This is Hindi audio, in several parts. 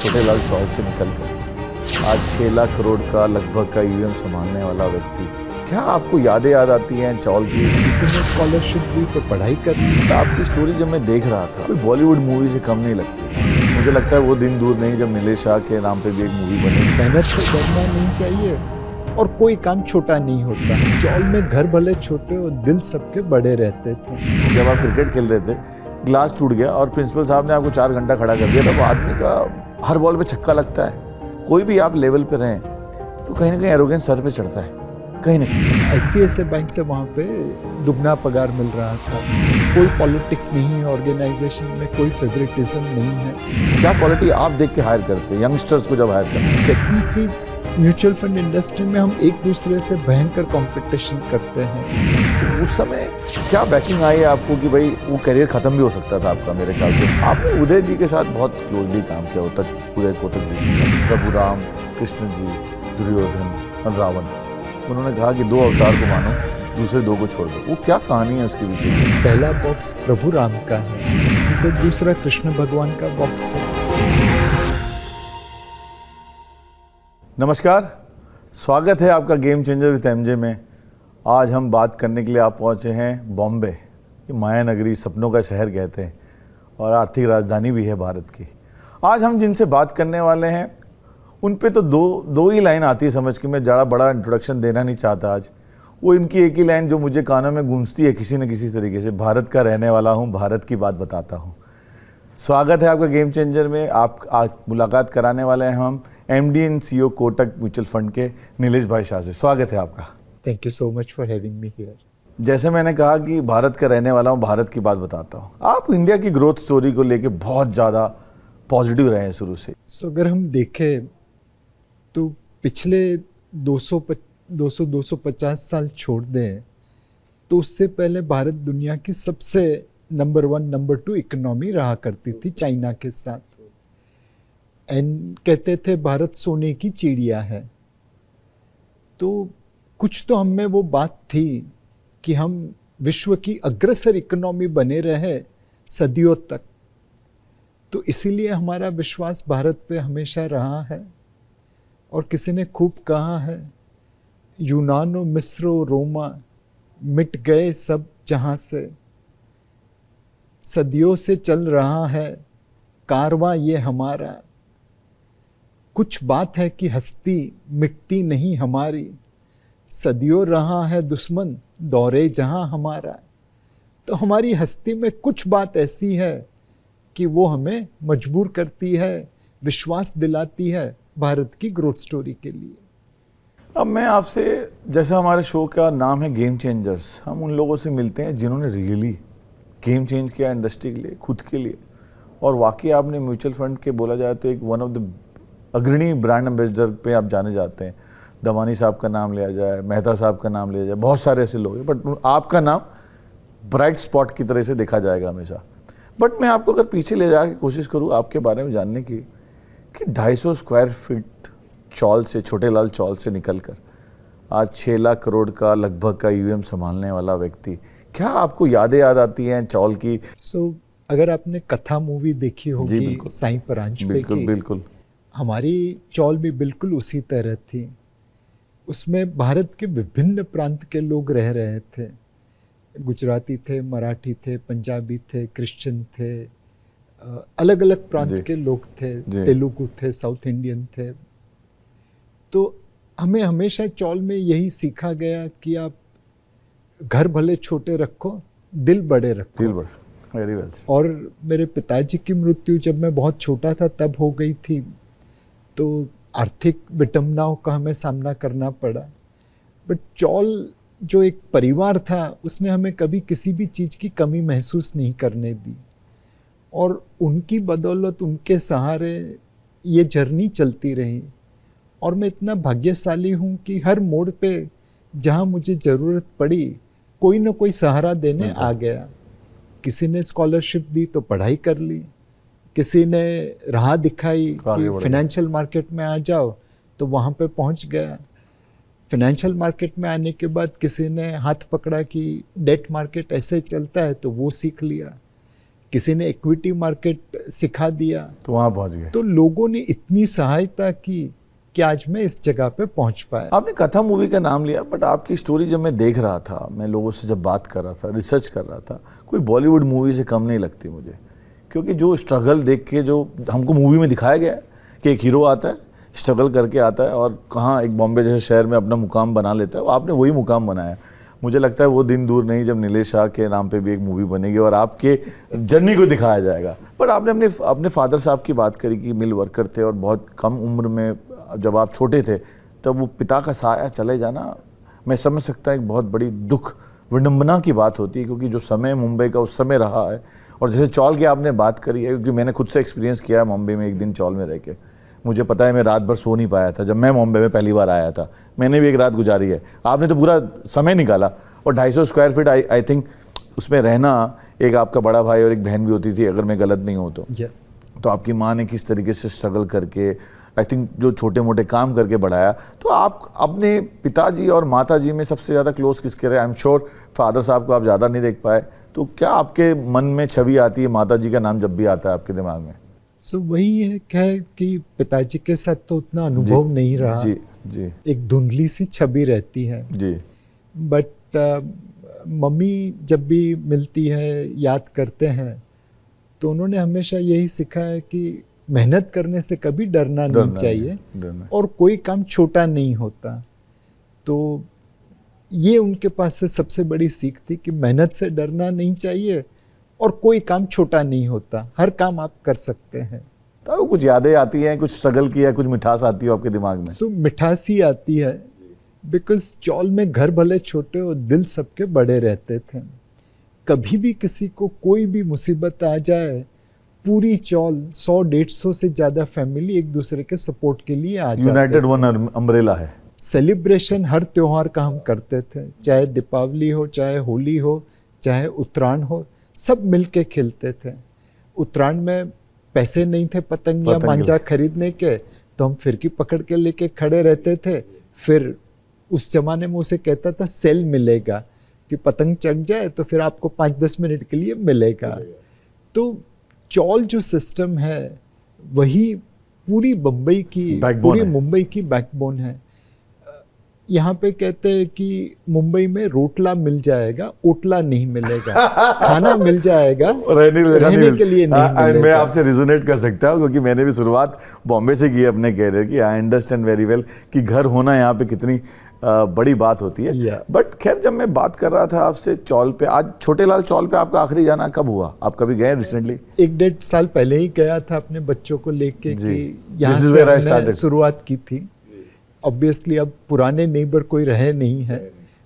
छोटे लाल चौक से निकलकर आज 6 लाख करोड़ का लगभग का ईवीएम संभालने वाला व्यक्ति, क्या आपको यादें याद आती हैं चौल की? किसी ने स्कॉलरशिप दी तो पढ़ाई करनी। आपकी स्टोरी जब मैं देख रहा था, कोई बॉलीवुड मूवी से कम नहीं लगती। मुझे लगता है वो दिन दूर नहीं जब नीलेश शाह के नाम पे भी एक मूवी बनी। मेहनत से डरना नहीं चाहिए और कोई काम छोटा नहीं होता। चौल में घर भले छोटे और दिल सबके बड़े रहते थे। जब आप क्रिकेट खेल रहे थे, ग्लास टूट गया और प्रिंसिपल साहब ने आपको 4 घंटा खड़ा कर दिया, तब आदमी का हर बॉल पे छक्का लगता है। कोई भी आप लेवल पे रहें तो कहीं ना कहीं एरोगेंस सर पे चढ़ता है, कहीं ना कहीं। ICICI बैंक से वहाँ पे दुगना पगार मिल रहा था। कोई पॉलिटिक्स नहीं है ऑर्गेनाइजेशन में, कोई फेवरेटिज्म नहीं है। क्या क्वालिटी आप देख के हायर करते हैं यंगस्टर्स को जब हायर करते हैं? टेक्निकली म्यूचुअल फंड इंडस्ट्री में हम एक दूसरे से भयंकर कंपटीशन करते हैं। उस समय क्या बैकिंग आई है आपको कि भाई वो करियर खत्म भी हो सकता था आपका? मेरे ख्याल से आपने उदय जी के साथ बहुत क्लोजली काम किया, उदय कोटक जी के साथ, प्रभु राम, कृष्ण जी, दुर्योधन और रावण। उन्होंने कहा कि 2 अवतार को मानो, दूसरे 2 को छोड़ दो। वो क्या कहानी है उसके पीछे? पहला बॉक्स प्रभु राम का है, इसे दूसरा कृष्ण भगवान का बॉक्स है। नमस्कार, स्वागत है आपका गेम चेंजर विद एमजे में। आज हम बात करने के लिए आप पहुंचे हैं बॉम्बे। ये माया नगरी, सपनों का शहर कहते हैं और आर्थिक राजधानी भी है भारत की। आज हम जिनसे बात करने वाले हैं उन पे तो दो ही लाइन आती है समझ के। मैं ज़्यादा बड़ा इंट्रोडक्शन देना नहीं चाहता आज। वो इनकी एक ही लाइन जो मुझे कानों में गूंजती है किसी न किसी तरीके से, भारत का रहने वाला हूँ, भारत की बात बताता हूँ। स्वागत है आपका गेम चेंजर में। आप आज मुलाकात कराने वाले हैं हम MD and CEO Kotak mutual fund के नीलेश भाई शाह से। स्वागत है आपका। Thank you so much for having me here. जैसे मैंने कहा कि भारत का रहने वाला हूँ, भारत की बात बताता हूँ। आप इंडिया की ग्रोथ स्टोरी को लेके बहुत ज़्यादा पॉजिटिव रहे हैं शुरू से। अगर हम देखें तो पिछले 250 साल छोड़ दें तो उससे पहले भारत दुनिया की सबसे नंबर 1 नंबर 2 इकोनॉमी रहा करती थी चाइना के साथ। एंड कहते थे भारत सोने की चिड़िया है। तो कुछ तो हम में वो बात थी कि हम विश्व की अग्रसर इकोनॉमी बने रहे सदियों तक। तो इसीलिए हमारा विश्वास भारत पे हमेशा रहा है। और किसी ने खूब कहा है, यूनानो मिस्रो रोमा मिट गए सब जहाँ से, सदियों से चल रहा है कारवां ये हमारा। कुछ बात है कि हस्ती मिटती नहीं हमारी, सदियों रहा है दुश्मन दौरे जहां हमारा। तो हमारी हस्ती में कुछ बात ऐसी है कि वो हमें मजबूर करती है, विश्वास दिलाती है भारत की ग्रोथ स्टोरी के लिए। अब मैं आपसे, जैसा हमारे शो का नाम है गेम चेंजर्स, हम उन लोगों से मिलते हैं जिन्होंने रियली गेम चेंज किया इंडस्ट्री के लिए, खुद के लिए। और वाकई आपने म्यूचुअल फंड के बोला जाए तो एक वन ऑफ द अग्रणी ब्रांड एम्बेसडर पे आप जाने जाते हैं। दवानी साहब का नाम लिया जाए, मेहता साहब का नाम लिया जाए, बहुत सारे ऐसे लोग हैं, बट आपका नाम ब्राइट स्पॉट की तरह से देखा जाएगा हमेशा। बट मैं आपको अगर पीछे ले जाके कोशिश करूँ आपके बारे में जानने की, कि 250 स्क्वायर फीट चौल से, छोटे लाल चौल से निकलकर आज 6 लाख करोड़ का लगभग का ईवीएम संभालने वाला व्यक्ति, क्या आपको यादें याद आती हैं चौल की? अगर आपने कथा मूवी देखी होगी साईं परांजपे की, बिल्कुल हमारी चौल भी बिल्कुल उसी तरह थी। उसमें भारत के विभिन्न प्रांत के लोग रह रहे थे। गुजराती थे, मराठी थे, पंजाबी थे, क्रिश्चियन थे, अलग अलग प्रांत के लोग थे, तेलुगु थे, साउथ इंडियन थे। तो हमें हमेशा चौल में यही सीखा गया कि आप घर भले छोटे रखो, दिल बड़े रखो। दिल बड़े, वेरी वेल। और मेरे पिताजी की मृत्यु जब मैं बहुत छोटा था तब हो गई थी, तो आर्थिक विडंबनाओं का हमें सामना करना पड़ा। बट चौल जो एक परिवार था, उसने हमें कभी किसी भी चीज़ की कमी महसूस नहीं करने दी। और उनकी बदौलत, उनके सहारे ये जर्नी चलती रही। और मैं इतना भाग्यशाली हूँ कि हर मोड़ पे जहाँ मुझे ज़रूरत पड़ी, कोई ना कोई सहारा देने आ गया। किसी ने स्कॉलरशिप दी तो पढ़ाई कर ली, किसी ने राह दिखाई कि फाइनेंशियल मार्केट में आ जाओ तो वहाँ पे पहुँच गया। फाइनेंशियल मार्केट में आने के बाद किसी ने हाथ पकड़ा कि डेट मार्केट ऐसे चलता है तो वो सीख लिया। किसी ने इक्विटी मार्केट सिखा दिया, तो वहाँ पहुँच गए। तो लोगों ने इतनी सहायता की कि आज मैं इस जगह पे पहुंच पाया। आपने कथा मूवी का नाम लिया, बट आपकी स्टोरी जब मैं देख रहा था, मैं लोगों से जब बात कर रहा था, रिसर्च कर रहा था, कोई बॉलीवुड मूवी से कम नहीं लगती मुझे। क्योंकि जो स्ट्रगल देख के जो हमको मूवी में दिखाया गया है कि एक हीरो आता है, स्ट्रगल करके आता है और कहाँ एक बॉम्बे जैसे शहर में अपना मुकाम बना लेता है, आपने वही मुकाम बनाया। मुझे लगता है वो दिन दूर नहीं जब नीलेश शाह के नाम पे भी एक मूवी बनेगी और आपके जर्नी को दिखाया जाएगा। पर आपने अपने फादर साहब की बात करी कि मिल वर्कर थे और बहुत कम उम्र में जब आप छोटे थे तब वो पिता का साया चले जाना, मैं समझ सकता हूँ एक बहुत बड़ी दुख विडम्बना की बात होती है, क्योंकि जो समय मुंबई का उस समय रहा है। और जैसे चौल की आपने बात करी है, क्योंकि मैंने खुद से एक्सपीरियंस किया है मुंबई में, एक दिन चौल में रह के मुझे पता है मैं रात भर सो नहीं पाया था। जब मैं मुंबई में पहली बार आया था मैंने भी एक रात गुजारी है, आपने तो पूरा समय निकाला। और 250 स्क्वायर फीट आई थिंक उसमें रहना, एक आपका बड़ा भाई और एक बहन भी होती थी अगर मैं गलत नहीं हूँ तो आपकी माँ ने किस तरीके से स्ट्रगल करके आई थिंक जो छोटे मोटे काम करके बढ़ाया। तो आप अपने पिताजी और माताजी में सबसे ज़्यादा क्लोज किसके रहे? आई एम श्योर फादर साहब को आप ज़्यादा नहीं देख पाए, तो क्या आपके मन में छवि आती है माताजी का नाम जब भी आता है आपके दिमाग में? वही है कि पिताजी के साथ तो उतना अनुभव नहीं रहा जी जी, एक धुंधली सी छवि रहती है जी। बट मम्मी जब भी मिलती है, याद करते हैं, तो उन्होंने हमेशा यही सिखाया है कि मेहनत करने से कभी डरना नहीं चाहिए और कोई काम छोटा नहीं होता। तो ये उनके पास से सबसे बड़ी सीख थी कि मेहनत से डरना नहीं चाहिए और कोई काम छोटा नहीं होता, हर काम आप कर सकते हैं। तो कुछ यादें आती हैं, कुछ स्ट्रगल किया, कुछ मिठास आती है आपके दिमाग में? मिठास ही आती है, बिकॉज चौल में घर भले छोटे और दिल सबके बड़े रहते थे। कभी भी किसी को कोई भी मुसीबत आ जाए, पूरी चौल 100-150 से ज़्यादा फैमिली एक दूसरे के सपोर्ट के लिए आ जाते। यूनाइटेड वन अम्ब्रेला है। सेलिब्रेशन हर त्योहार का हम करते थे, चाहे दीपावली हो, चाहे होली हो, चाहे उत्तरायण हो, सब मिलके खेलते थे। उत्तरायण में पैसे नहीं थे पतंग या मांझा खरीदने के, तो हम फिरकी पकड़ के लेके खड़े रहते थे। फिर उस जमाने में उसे कहता था सेल मिलेगा, कि पतंग चढ़ जाए तो फिर आपको 5-10 मिनट के लिए मिलेगा। तो चौल जो सिस्टम है वही पूरी मुंबई की बैकबोन है। यहाँ पे कहते हैं कि मुंबई में रोटला मिल जाएगा, ओटला नहीं मिलेगा। खाना मिल जाएगा, रहने के लिए नहीं मिलेगा। मैं आपसे रिजोनेट कर सकता हूँ, क्योंकि मैंने भी शुरुआत बॉम्बे से की अपने कैरियर की। आई अंडरस्टैंड वेरी वेल कि घर होना यहाँ पे कितनी बड़ी बात होती है। बट खैर, जब मैं बात कर रहा था आपसे चौल पे, आज छोटे लाल चौल पे आपका आखिरी जाना कब हुआ? आप कभी गए रिसेंटली? 1-1.5 साल पहले ही गया था अपने बच्चों को लेके, कि यहाँ से हमने शुरुआत की थी। ऑब्वियसली अब पुराने नेबर कोई रहे नहीं है,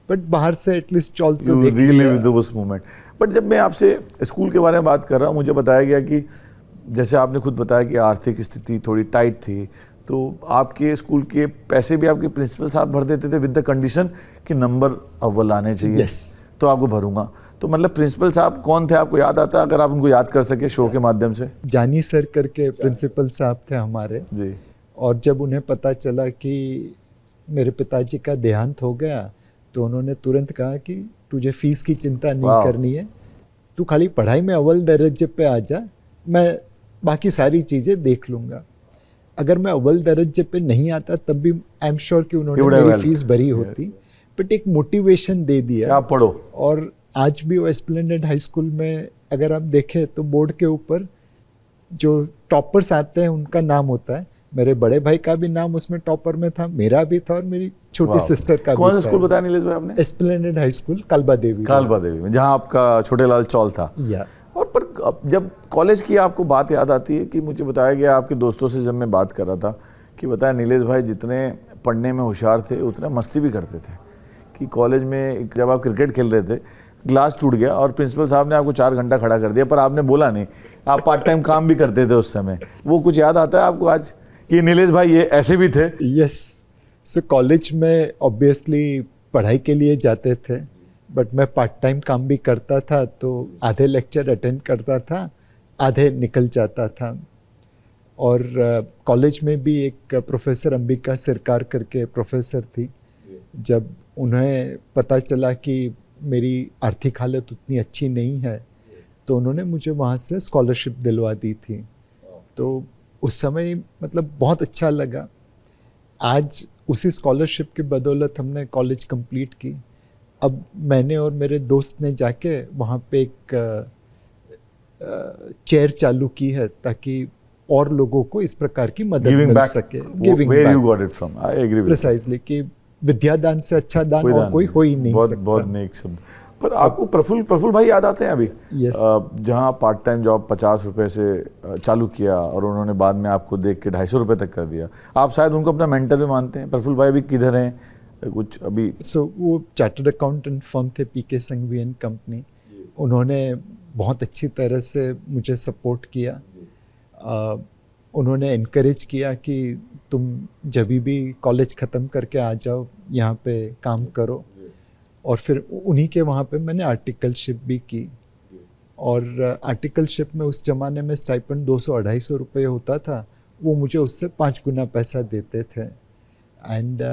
बट बाहर से एटलीस्ट चौल तो देख लिया उस मोमेंट। बट जब मैं आपसे स्कूल के बारे में बात कर रहा हूँ, मुझे बताया गया कि जैसे आपने खुद बताया कि आर्थिक स्थिति थोड़ी टाइट थी, तो आपके स्कूल के पैसे भी आपके प्रिंसिपल साहब भर देते थे विद द कंडीशन कि नंबर अव्वल आने चाहिए। तो आपको भरूंगा। तो मतलब प्रिंसिपल साहब कौन थे, आपको याद आता है? अगर आप उनको याद कर सके शो के माध्यम से। जानी सर करके प्रिंसिपल साहब थे हमारे जी। और जब उन्हें पता चला कि मेरे पिताजी का देहांत हो गया, तो उन्होंने तुरंत कहा कि तुझे फीस की चिंता नहीं करनी है, तू खाली पढ़ाई में अव्वल दर्जे पे आ जा, मैं बाकी सारी चीज़ें देख लूँगा। अगर मैं अव्वल दर्जे पे नहीं आता तब भी आई एम श्योर कि उन्होंने मेरी फीस भरी होती, बट एक मोटिवेशन दे दिया, आप पढ़ो। और आज भी वो एस्प्लेनेड हाई स्कूल में अगर आप देखें तो बोर्ड के ऊपर जो टॉपर्स आते हैं उनका नाम होता है। मेरे बड़े भाई का भी नाम उसमें टॉपर में था, मेरा भी था, और मेरी छोटी सिस्टर का भी था। कौन सा स्कूल बताया नीलेश भाई आपने? एस्प्लेनेड हाई स्कूल, कालबा देवी में, जहाँ आपका छोटे लाल चौल था। और पर जब कॉलेज की आपको बात याद आती है कि मुझे बताया गया आपके दोस्तों से जब मैं बात कर रहा था कि बताया नीलेश भाई जितने पढ़ने में होशियार थे उतने मस्ती भी करते थे, कि कॉलेज में जब आप क्रिकेट खेल रहे थे ग्लास टूट गया और प्रिंसिपल साहब ने आपको 4 घंटा खड़ा कर दिया, पर आपने बोला नहीं, आप पार्ट टाइम काम भी करते थे उस समय। वो कुछ याद आता है आपको आज कि नीलेश भाई ये ऐसे भी थे? यस, सो कॉलेज में ऑब्वियसली पढ़ाई के लिए जाते थे, बट मैं पार्ट टाइम काम भी करता था, तो आधे लेक्चर अटेंड करता था, आधे निकल जाता था। और कॉलेज में भी एक प्रोफेसर अंबिका सरकार करके प्रोफेसर थी, जब उन्हें पता चला कि मेरी आर्थिक हालत उतनी अच्छी नहीं है, तो उन्होंने मुझे वहाँ से स्कॉलरशिप दिलवा दी थी। तो उस समय मतलब बहुत अच्छा लगा। आज उसी स्कॉलरशिप की बदौलत हमने कॉलेज कंप्लीट की। अब मैंने और मेरे दोस्त ने जाके वहाँ पे एक चेयर चालू की है ताकि और लोगों को इस प्रकार की मदद मिल सके। Giving back, where you got it from? I agree with precisely कि विद्यादान से अच्छा दान और कोई हो ही नहीं सकता। बहुत नेक शब्द। पर आपको प्रफुल्ल भाई याद आते हैं अभी? Yes. जहाँ पार्ट टाइम जॉब 50 रुपए से चालू किया और उन्होंने बाद में आपको देख के 250 रुपए तक कर दिया। आप शायद उनको अपना मेंटर भी मानते हैं। प्रफुल्ल भाई अभी किधर हैं? कुछ अभी वो चार्टर्ड अकाउंटेंट फर्म थे, पीके संघवी एंड कंपनी। उन्होंने बहुत अच्छी तरह से मुझे सपोर्ट किया। उन्होंने इनकरेज किया कि तुम जब भी कॉलेज ख़त्म करके आ जाओ, यहाँ पे काम करो। और फिर उन्हीं के वहाँ पे मैंने आर्टिकलशिप भी की। और आर्टिकलशिप में उस ज़माने में स्टाइपेंड 200-250 रुपये होता था, वो मुझे उससे 5 गुना पैसा देते थे। And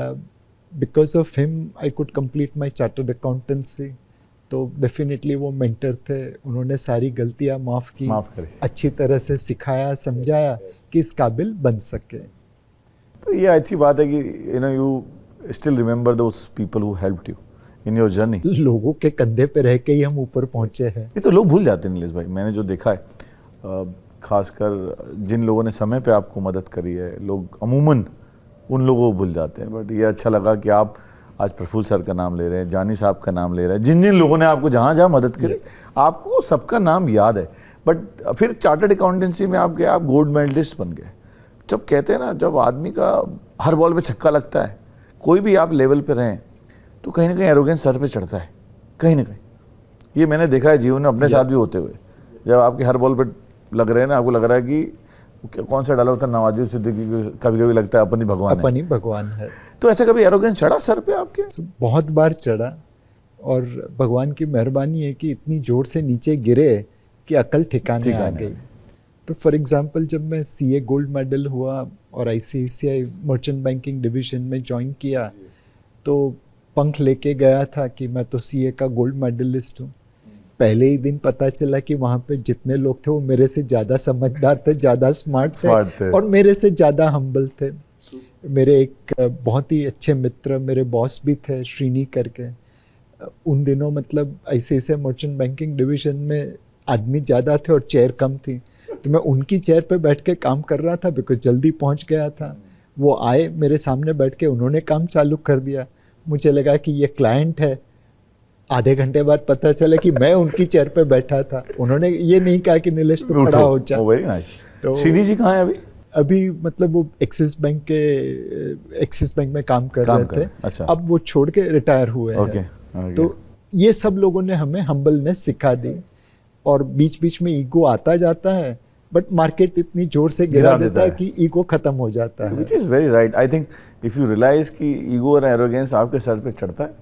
because of him I could complete my chartered accountancy. तो डेफिनेटली वो मेंटर थे, उन्होंने सारी गलतियाँ माफ़ की, अच्छी तरह से सिखाया, समझाया कि इस काबिल बन सके। तो ये अच्छी बात है कि you still remember those people who helped you in your journey. लोगों के कंधे पे रह के ही हम ऊपर पहुंचे हैं। ये तो लोग भूल जाते हैं नीलेश भाई, मैंने जो देखा है, खासकर जिन लोगों ने समय पे आपको मदद करी है, लोग अमूमन उन लोगों को भूल जाते हैं। बट ये अच्छा लगा कि आप आज प्रफुल्ल सर का नाम ले रहे हैं, जानी साहब का नाम ले रहे हैं, जिन जिन लोगों ने आपको जहाँ जहाँ मदद करी, आपको सबका नाम याद है। बट फिर चार्टर्ड अकाउंटेंसी में आप गए, आप गोल्ड मेडलिस्ट बन गए। जब कहते हैं ना, जब आदमी का हर बॉल पे छक्का लगता है, कोई भी आप लेवल पे रहें, तो कहीं ना कहीं एरोगेंस सर पे चढ़ता है, कहीं ना कहीं। ये मैंने देखा है जीवन में अपने साथ भी होते हुए। जब आपके हर बॉल पे लग रहे हैं ना, आपको लग रहा है कि कौन सा डाला होता है, नवाजुद्दीन सिद्दीकी, कभी कभी लगता है अपन ही भगवान है। तो ऐसा कभी एरोगेंस चढ़ा सर पे आपके? बहुत बार चढ़ा, और भगवान की मेहरबानी है कि इतनी जोर से नीचे गिरे कि अकल ठिकाने आ गई। तो फॉर एग्जांपल, जब मैं सीए गोल्ड मेडल हुआ और आईसीआईसीआई मर्चेंट बैंकिंग डिवीजन में ज्वाइन किया, तो पंख लेके गया था कि मैं तो सीए का गोल्ड मेडलिस्ट हूँ। पहले ही दिन पता चला कि वहाँ पे जितने लोग थे वो मेरे से ज़्यादा समझदार थे, ज़्यादा स्मार्ट थे और मेरे से ज़्यादा हम्बल थे। मेरे एक बहुत ही अच्छे मित्र, मेरे बॉस भी थे, श्रीनी करके। उन दिनों मतलब ऐसे मर्चेंट बैंकिंग डिवीजन में आदमी ज़्यादा थे और चेयर कम थी, तो मैं उनकी चेयर पे बैठ के काम कर रहा था बिकॉज जल्दी पहुँच गया था। वो आए मेरे सामने बैठ के, उन्होंने काम चालू कर दिया। मुझे लगा कि ये क्लाइंट है। आधे घंटे बाद पता चला कि मैं उनकी चेयर पे बैठा था। उन्होंने ये नहीं कहा कि नीलेश तो खड़ा हो जा। Very nice. तो श्रीनी जी कहाँ है अभी? अभी मतलब वो एक्सिस बैंक में काम कर रहे थे। अच्छा। अब वो छोड़ के रिटायर हुए हैं। तो ये सब लोगों ने हमें हम्बलनेस सिखा दी। और बीच बीच में ईगो आता जाता है, बट मार्केट इतनी जोर से गिरा देता है कि ईगो खत्म हो जाता है। Which is very right. I think if you realise कि ईगो और एरोगेंस आपके सर पे चढ़ता है,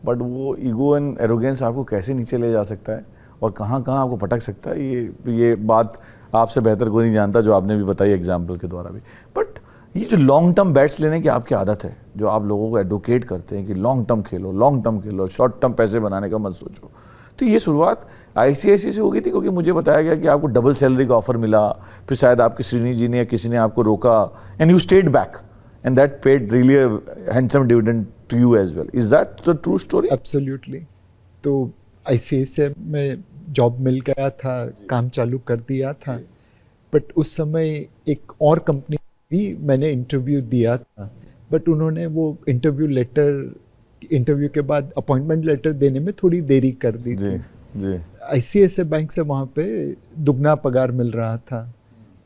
बट वो ईगो एंड एरोगेंस आपको कैसे नीचे ले जा सकता है और कहाँ कहाँ आपको पटक सकता है, ये बात आपसे बेहतर कोई नहीं जानता, जो आपने भी बताई एग्जाम्पल के द्वारा भी। बट ये जो लॉन्ग टर्म बैट्स लेने की आपकी आदत है, जो आप लोगों को एडवोकेट करते हैं कि लॉन्ग टर्म खेलो, शॉर्ट टर्म पैसे बनाने का मत सोचो, तो ये शुरुआत आईसीआईसीआई से हो गई थी? क्योंकि मुझे बताया गया कि आपको डबल सैलरी का ऑफर मिला, फिर शायद आपकी श्रीनी जी ने या किसी ने आपको रोका, and you stayed back and that paid really a handsome dividend to you as well. Is that the true story? Absolutely. तो आईसीआईसीआई में जॉब मिल गया था, काम चालू कर दिया था, बट उस समय एक और कंपनी भी मैंने इंटरव्यू दिया था, बट उन्होंने वो इंटरव्यू के बाद अपॉइंटमेंट लेटर देने में थोड़ी देरी कर दी थी। आईसीआईसीआई बैंक से वहाँ पे दुगना पगार मिल रहा था।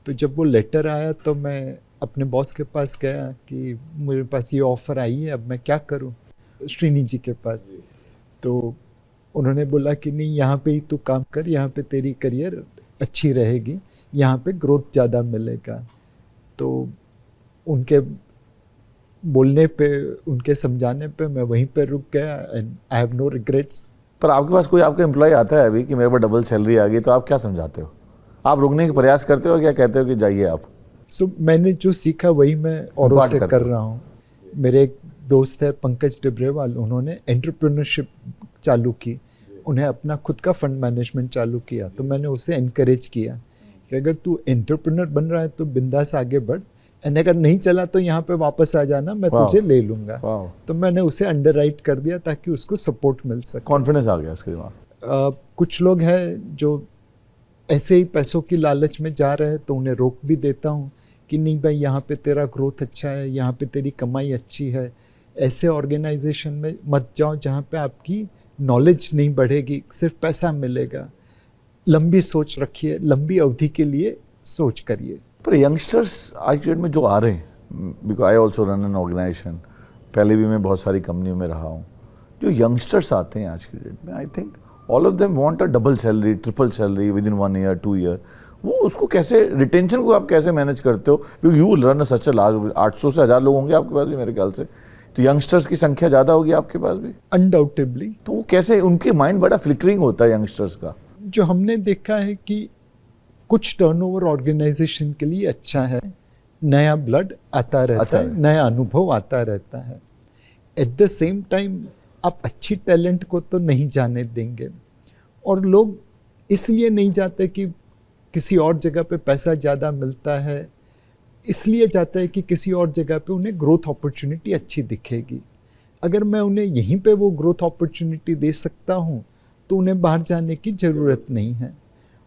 तो जब वो लेटर आया तो मैं अपने बॉस के पास गया कि मेरे पास ये ऑफ़र आई है, अब मैं क्या करूं, श्रीनी जी के पास। तो उन्होंने बोला कि नहीं, यहाँ पे ही तू काम कर, यहाँ पे तेरी करियर अच्छी रहेगी, यहाँ पे ग्रोथ ज़्यादा मिलेगा। तो उनके बोलने पे, उनके समझाने पे मैं वहीं पे रुक गया and I have no regrets. पर आपके पास कोई आपका एम्प्लॉय आता है अभी कि मेरे पास डबल सैलरी आ गई, तो आप क्या समझाते हो? आप रुकने का प्रयास करते हो, क्या कहते हो कि जाइए आप? मैंने जो सीखा वही मैं औरों से कर रहा हूँ। मेरे एक दोस्त है पंकज डिब्रेवाल, उन्होंने एंटरप्रेन्योरशिप चालू की। उन्हें अपना खुद का फंड मैनेजमेंट चालू किया, तो मैंने उसे इनकरेज किया कि अगर तू एंटरप्रेन्योर बन रहा है तो बिंदास आगे बढ़, एंड अगर नहीं चला तो यहाँ पे वापस आ जाना, मैं तुझे ले लूँगा। तो मैंने उसे अंडरराइट कर दिया ताकि उसको सपोर्ट मिल सके। कॉन्फिडेंस आ गया उसके दिमाग। कुछ लोग हैं जो ऐसे ही पैसों की लालच में जा रहे हैं, तो उन्हें रोक भी देता हूँ कि नहीं भाई, यहाँ पे तेरा ग्रोथ अच्छा है, यहाँ पे तेरी कमाई अच्छी है, ऐसे ऑर्गेनाइजेशन में मत जाओ जहाँ पे आपकी नॉलेज नहीं बढ़ेगी, सिर्फ पैसा मिलेगा। लंबी सोच रखिए, लंबी अवधि के लिए सोच करिए। पर यंगस्टर्स आज की डेट में जो आ रहे हैं, because I also run an organisation, पहले भी मैं बहुत सारी कंपनियों में रहा हूँ, जो यंगस्टर्स आते हैं आज की डेट में, I think all of them want a double salary, triple salary with in 1 year 2 year. वो उसको कैसे, रिटेंशन को आप कैसे मैनेज करते हो? क्योंकि you run such a large, 800 से 1000 लोग होंगे आपके पास भी मेरे ख्याल से, तो यंगस्टर्स की संख्या ज़्यादा होगी आपके पास भी अनडाउटेबली। तो वो कैसे, उनके माइंड बड़ा फ्लिकरिंग होता है यंगस्टर्स का। जो हमने देखा है कि कुछ टर्नओवर ऑर्गेनाइजेशन के लिए अच्छा है, नया ब्लड आता रहता है, नया अनुभव आता रहता है। एट द सेम टाइम आप अच्छी टैलेंट को तो नहीं जाने देंगे, और लोग इसलिए नहीं जाते कि किसी और जगह पे पैसा ज़्यादा मिलता है, इसलिए जाता है कि किसी और जगह पे उन्हें ग्रोथ अपॉर्चुनिटी अच्छी दिखेगी। अगर मैं उन्हें यहीं पे वो ग्रोथ अपॉर्चुनिटी दे सकता हूँ तो उन्हें बाहर जाने की ज़रूरत नहीं है।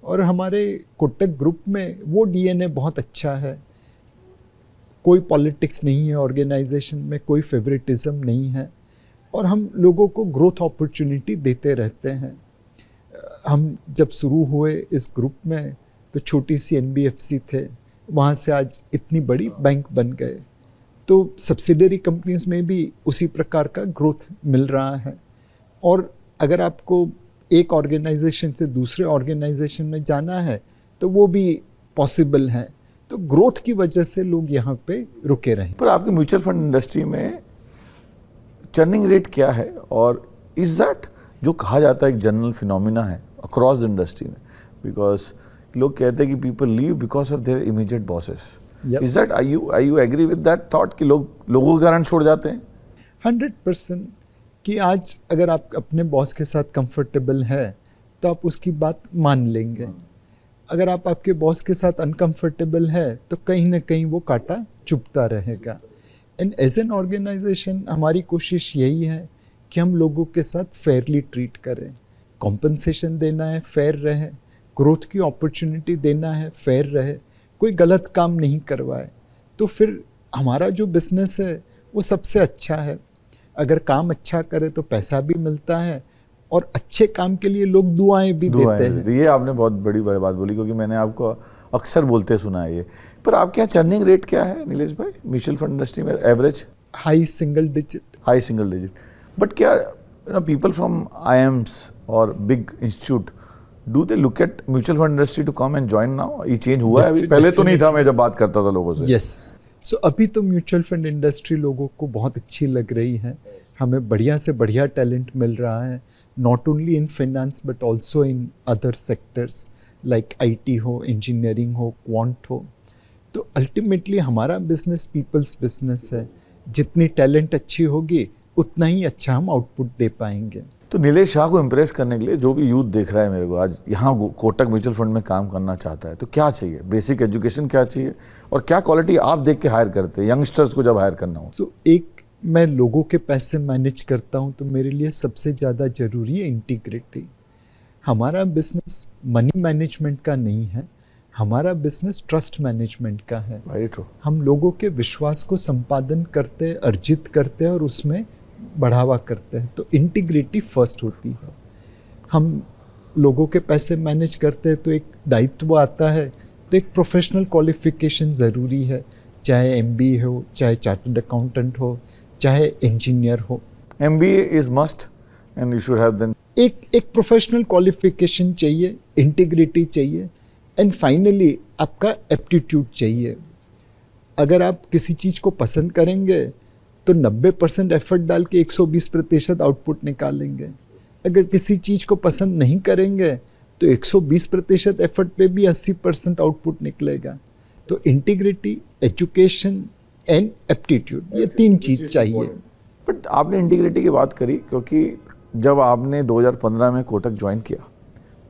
और हमारे कोटक ग्रुप में वो डीएनए बहुत अच्छा है, कोई पॉलिटिक्स नहीं है ऑर्गेनाइजेशन में, कोई फेवरेटिज्म नहीं है, और हम लोगों को ग्रोथ अपॉर्चुनिटी देते रहते हैं। हम जब शुरू हुए इस ग्रुप में तो छोटी सी एनबीएफसी थे, वहाँ से आज इतनी बड़ी बैंक बन गए। तो सब्सिडरी कंपनीज में भी उसी प्रकार का ग्रोथ मिल रहा है। और अगर आपको एक ऑर्गेनाइजेशन से दूसरे ऑर्गेनाइजेशन में जाना है तो वो भी पॉसिबल है। तो ग्रोथ की वजह से लोग यहाँ पे रुके रहें। पर आपकी म्यूचुअल फंड इंडस्ट्री में चर्निंग रेट क्या है, और इज दैट जो कहा जाता है एक जनरल फिनोमिना है अक्रॉस द इंडस्ट्री में? बिकॉज लोग कहते हैं कि people leave because of their immediate bosses. Is that, I you agree with that thought कि लोगों के कारण छोड़ जाते हैं? 100% कि आज अगर आप अपने बॉस के साथ कंफर्टेबल है तो आप उसकी बात मान लेंगे। अगर आप आपके बॉस के साथ अनकंफर्टेबल है तो कहीं ना कहीं वो कांटा चुभता रहेगा। एंड एज एन ऑर्गेनाइजेशन हमारी कोशिश यही है कि हम लोगों के साथ फेयरली ट्रीट करें। कॉम्पनसेशन देना है, फेयर रहे, ग्रोथ की अपॉर्चुनिटी देना है, फेयर रहे, कोई गलत काम नहीं करवाए, तो फिर हमारा जो बिजनेस है वो सबसे अच्छा है। अगर काम अच्छा करे तो पैसा भी मिलता है, और अच्छे काम के लिए लोग दुआएं भी देते हैं। ये आपने बहुत बड़ी बात बोली, क्योंकि मैंने आपको अक्सर बोलते सुना है ये। पर आपके यहाँ चर्निंग रेट क्या है नीलेश भाई म्यूचुअल फंड इंडस्ट्री में average? High single digit. But क्या पीपल फ्रॉम IIMs और big institute, do they look at mutual fund industry to come and join now? ये चेंज हुआ है अभी? पहले तो नहीं था, मैं जब बात करता था लोगों से। यस, सो अभी तो म्यूचुअल फंड इंडस्ट्री लोगों को बहुत अच्छी लग रही है। हमें बढ़िया से बढ़िया टैलेंट मिल रहा है, not only in finance but also in other sectors like IT हो, इंजीनियरिंग हो, क्वांट हो। तो अल्टीमेटली हमारा बिजनेस पीपल्स बिजनेस है। जितनी टैलेंट अच्छी होगी उतना ही अच्छा हम आउटपुट दे पाएंगे। तो नीलेश शाह को इम्प्रेस करने के लिए जो भी यूथ देख रहा है मेरे को आज यहाँ कोटक म्यूचुअल फंड में काम करना चाहता है, तो क्या चाहिए? बेसिक एजुकेशन क्या चाहिए, और क्या क्वालिटी आप देख के हायर करते हैं यंगस्टर्स को जब हायर करना हो? सो एक, मैं लोगों के पैसे मैनेज करता हूँ तो मेरे लिए सबसे ज़्यादा ज़रूरी है इंटीग्रिटी। हमारा बिजनेस मनी मैनेजमेंट का नहीं है, हमारा बिजनेस ट्रस्ट मैनेजमेंट का है। Very true. हम लोगों के विश्वास को संपादन करते, अर्जित करते हैं और उसमें बढ़ावा करते हैं। तो इंटीग्रिटी फर्स्ट होती है। हम लोगों के पैसे मैनेज करते हैं तो एक दायित्व आता है, तो एक प्रोफेशनल क्वालिफिकेशन ज़रूरी है, चाहे MBA हो, चाहे चार्टर्ड अकाउंटेंट हो, चाहे इंजीनियर हो। MBA is must and you should have then एक प्रोफेशनल क्वालिफिकेशन चाहिए, इंटीग्रिटी चाहिए, एंड फाइनली आपका एप्टीट्यूड चाहिए। अगर आप किसी चीज़ को पसंद करेंगे तो 90% एफर्ट डाल के 120% आउटपुट निकालेंगे। अगर किसी चीज़ को पसंद नहीं करेंगे तो 120% एफर्ट पे भी 80% आउटपुट निकलेगा। तो इंटीग्रिटी, एजुकेशन एंड एप्टीट्यूड, ये 3 चीज़ चाहिए। बट आपने इंटीग्रिटी की बात करी, क्योंकि जब आपने 2015 में कोटक ज्वाइन किया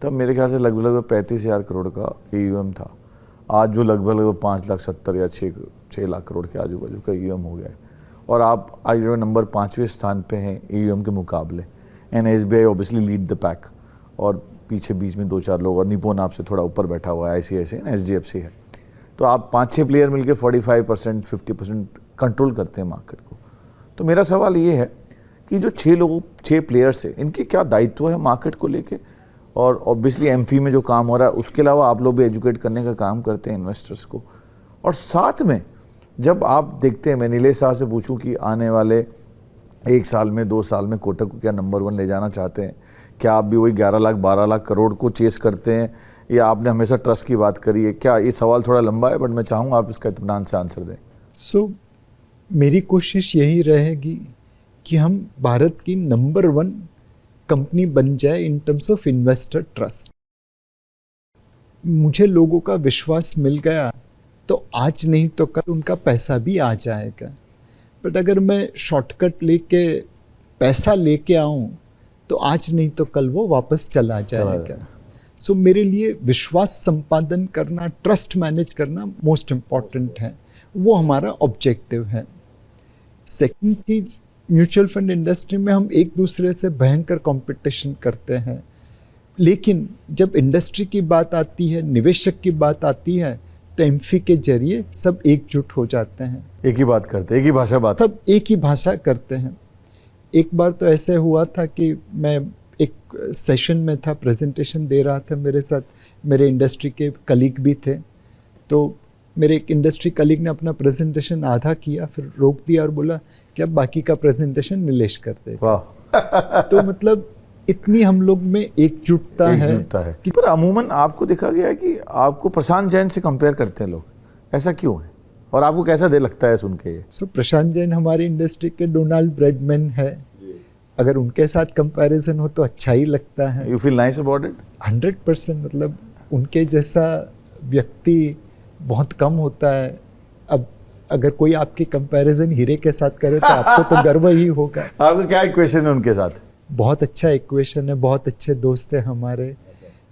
तब मेरे ख्याल से लगभग 35,000 करोड़ का AUM था। आज जो लगभग 5,70,000 या 6 लाख करोड़ के आजू बाजू का AUM हो गया है, और आप आज नंबर 5वें स्थान पे हैं AUM के मुकाबले। And SBI obviously lead the pack, और पीछे बीच में 2-4 लोग, और निपोन आपसे थोड़ा ऊपर बैठा हुआ है, ICICI ना, HDFC है। तो आप 5-6 प्लेयर मिलकर 45% 50% कंट्रोल करते हैं मार्केट को। तो मेरा सवाल ये है कि जो 6 प्लेयर्स हैं, इनके क्या दायित्व है मार्केट को लेके, और ऑब्वियसली एमफी में जो काम हो रहा है उसके अलावा आप लोग भी एजुकेट करने का काम करते हैं इन्वेस्टर्स को। और साथ में जब आप देखते हैं, मैं नीलेश साहब से पूछूं कि आने वाले 1 साल में 2 साल में कोटक को क्या नंबर 1 ले जाना चाहते हैं, क्या आप भी वही 11 लाख 12 लाख करोड़ को चेस करते हैं, या आपने हमेशा ट्रस्ट की बात करी है? क्या ये सवाल थोड़ा लंबा है, बट मैं चाहूँगा आप इसका इत्मीनान से आंसर दें। सो मेरी कोशिश यही रहेगी कि हम भारत की नंबर 1 कंपनी बन जाए in terms of investor trust. मुझे लोगों का विश्वास मिल गया तो आज नहीं तो कल उनका पैसा भी आ जाएगा। बट अगर मैं शॉर्टकट लेके पैसा लेके आऊँ तो आज नहीं तो कल वो वापस चला जाएगा। सो मेरे लिए विश्वास संपादन करना, ट्रस्ट मैनेज करना मोस्ट इम्पॉर्टेंट है, वो हमारा ऑब्जेक्टिव है। सेकंड चीज, म्यूचुअल फंड इंडस्ट्री में हम एक दूसरे से भयंकर कंपटीशन करते हैं, लेकिन जब इंडस्ट्री की बात आती है, निवेशक की बात आती है, तो एमफी के जरिए सब एकजुट हो जाते हैं, एक ही बात करते हैं, एक ही भाषा बात, सब एक ही भाषा करते हैं। एक बार तो ऐसे हुआ था कि मैं एक सेशन में था, प्रेजेंटेशन दे रहा था, मेरे साथ मेरे इंडस्ट्री के कलीग भी थे। तो मेरे एक इंडस्ट्री कलीग ने अपना प्रेजेंटेशन आधा किया, फिर रोक दिया और बोला कि अब बाकी का प्रेजेंटेशन नीलेश कर दे। वाह। तो मतलब इतनी हम लोग में एकजुटता है कि पर अमूमन आपको देखा गया है कि आपको प्रशांत जैन से कंपेयर करते हैं लोग, ऐसा क्यों है, और आपको कैसा दे लगता है सुन के ये? सो प्रशांत जैन हमारी इंडस्ट्री के डोनाल्ड ब्रैडमैन है, अगर उनके साथ कंपैरिजन हो तो अच्छा ही लगता है। You feel nice about it? 100%। मतलब उनके जैसा व्यक्ति बहुत कम होता है। अब अगर कोई आपकी कंपैरिजन हीरे के साथ करे तो आपको तो गर्व ही होगा। आपका क्या इक्वेशन है उनके साथ? बहुत अच्छा इक्वेशन है, बहुत अच्छे दोस्त हैं हमारे।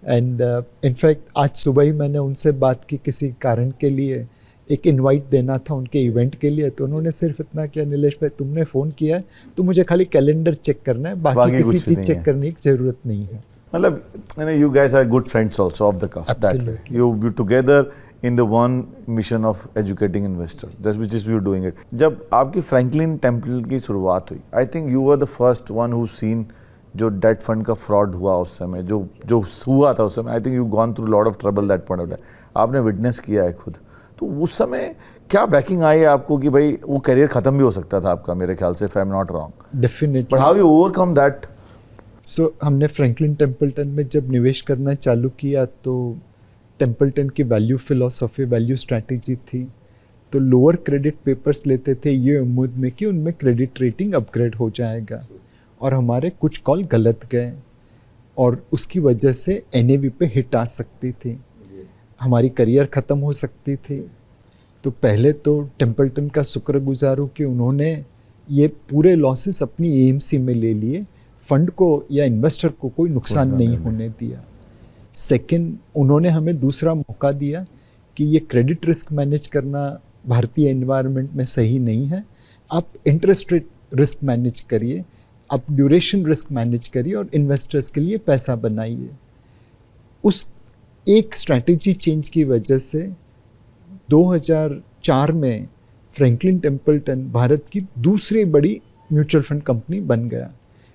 एंड इनफैक्ट आज सुबह ही मैंने उनसे बात की, किसी कारण के लिए एक इनवाइट देना था उनके इवेंट के लिए, तो उन्होंने सिर्फ इतना किया, नीलेश भाई तुमने फ़ोन किया है तो मुझे खाली कैलेंडर चेक करना है, बाकी किसी चीज़ चेक करने की ज़रूरत नहीं है। मतलब you guys are good friends also off the cuff, that way you together in the one mission of educating investors, that's which is you doing it. जब आपकी फ्रैंकलिन टेम्पल की शुरुआत हुई, I think you were the first one who seen जो डेट फंड का फ्रॉड हुआ उस समय, जो हुआ था उस समय। I think you gone through lot of trouble that point of time, आपने विटनेस किया है खुद। तो उस समय क्या बैकिंग आई है आपको कि भाई वो करियर खत्म भी हो सकता था आपका, मेरे ख्याल से, if I am not wrong? Definitely. But how you overcome that? So हमने फ्रैंकलिन टेम्पल्टन में जब निवेश करना चालू किया तो टेम्पल्टन की वैल्यू फिलॉसफी, वैल्यू स्ट्रैटेजी थी, तो लोअर क्रेडिट पेपर्स लेते थे ये उम्मीद में कि उनमें क्रेडिट रेटिंग अपग्रेड हो जाएगा, और हमारे कुछ कॉल गलत गए और उसकी वजह से NAV पे हिट आ सकती थी, हमारी करियर ख़त्म हो सकती थी। तो पहले तो टेम्पल्टन का शुक्रगुजार हूँ कि उन्होंने ये पूरे लॉसेस अपनी AMC में ले लिए, फंड को या इन्वेस्टर को कोई नुकसान नहीं होने दिया। सेकंड, उन्होंने हमें दूसरा मौका दिया कि ये क्रेडिट रिस्क मैनेज करना भारतीय एनवायरनमेंट में सही नहीं है, आप इंटरेस्ट रेट रिस्क मैनेज करिए, आप ड्यूरेशन रिस्क मैनेज करिए और इन्वेस्टर्स के लिए पैसा बनाइए। उस एक स्ट्रैटेजी चेंज की वजह से 2004 में फ्रैंकलिन टेम्पल्टन भारत की दूसरी बड़ी म्यूचुअल फंड कंपनी बन गया।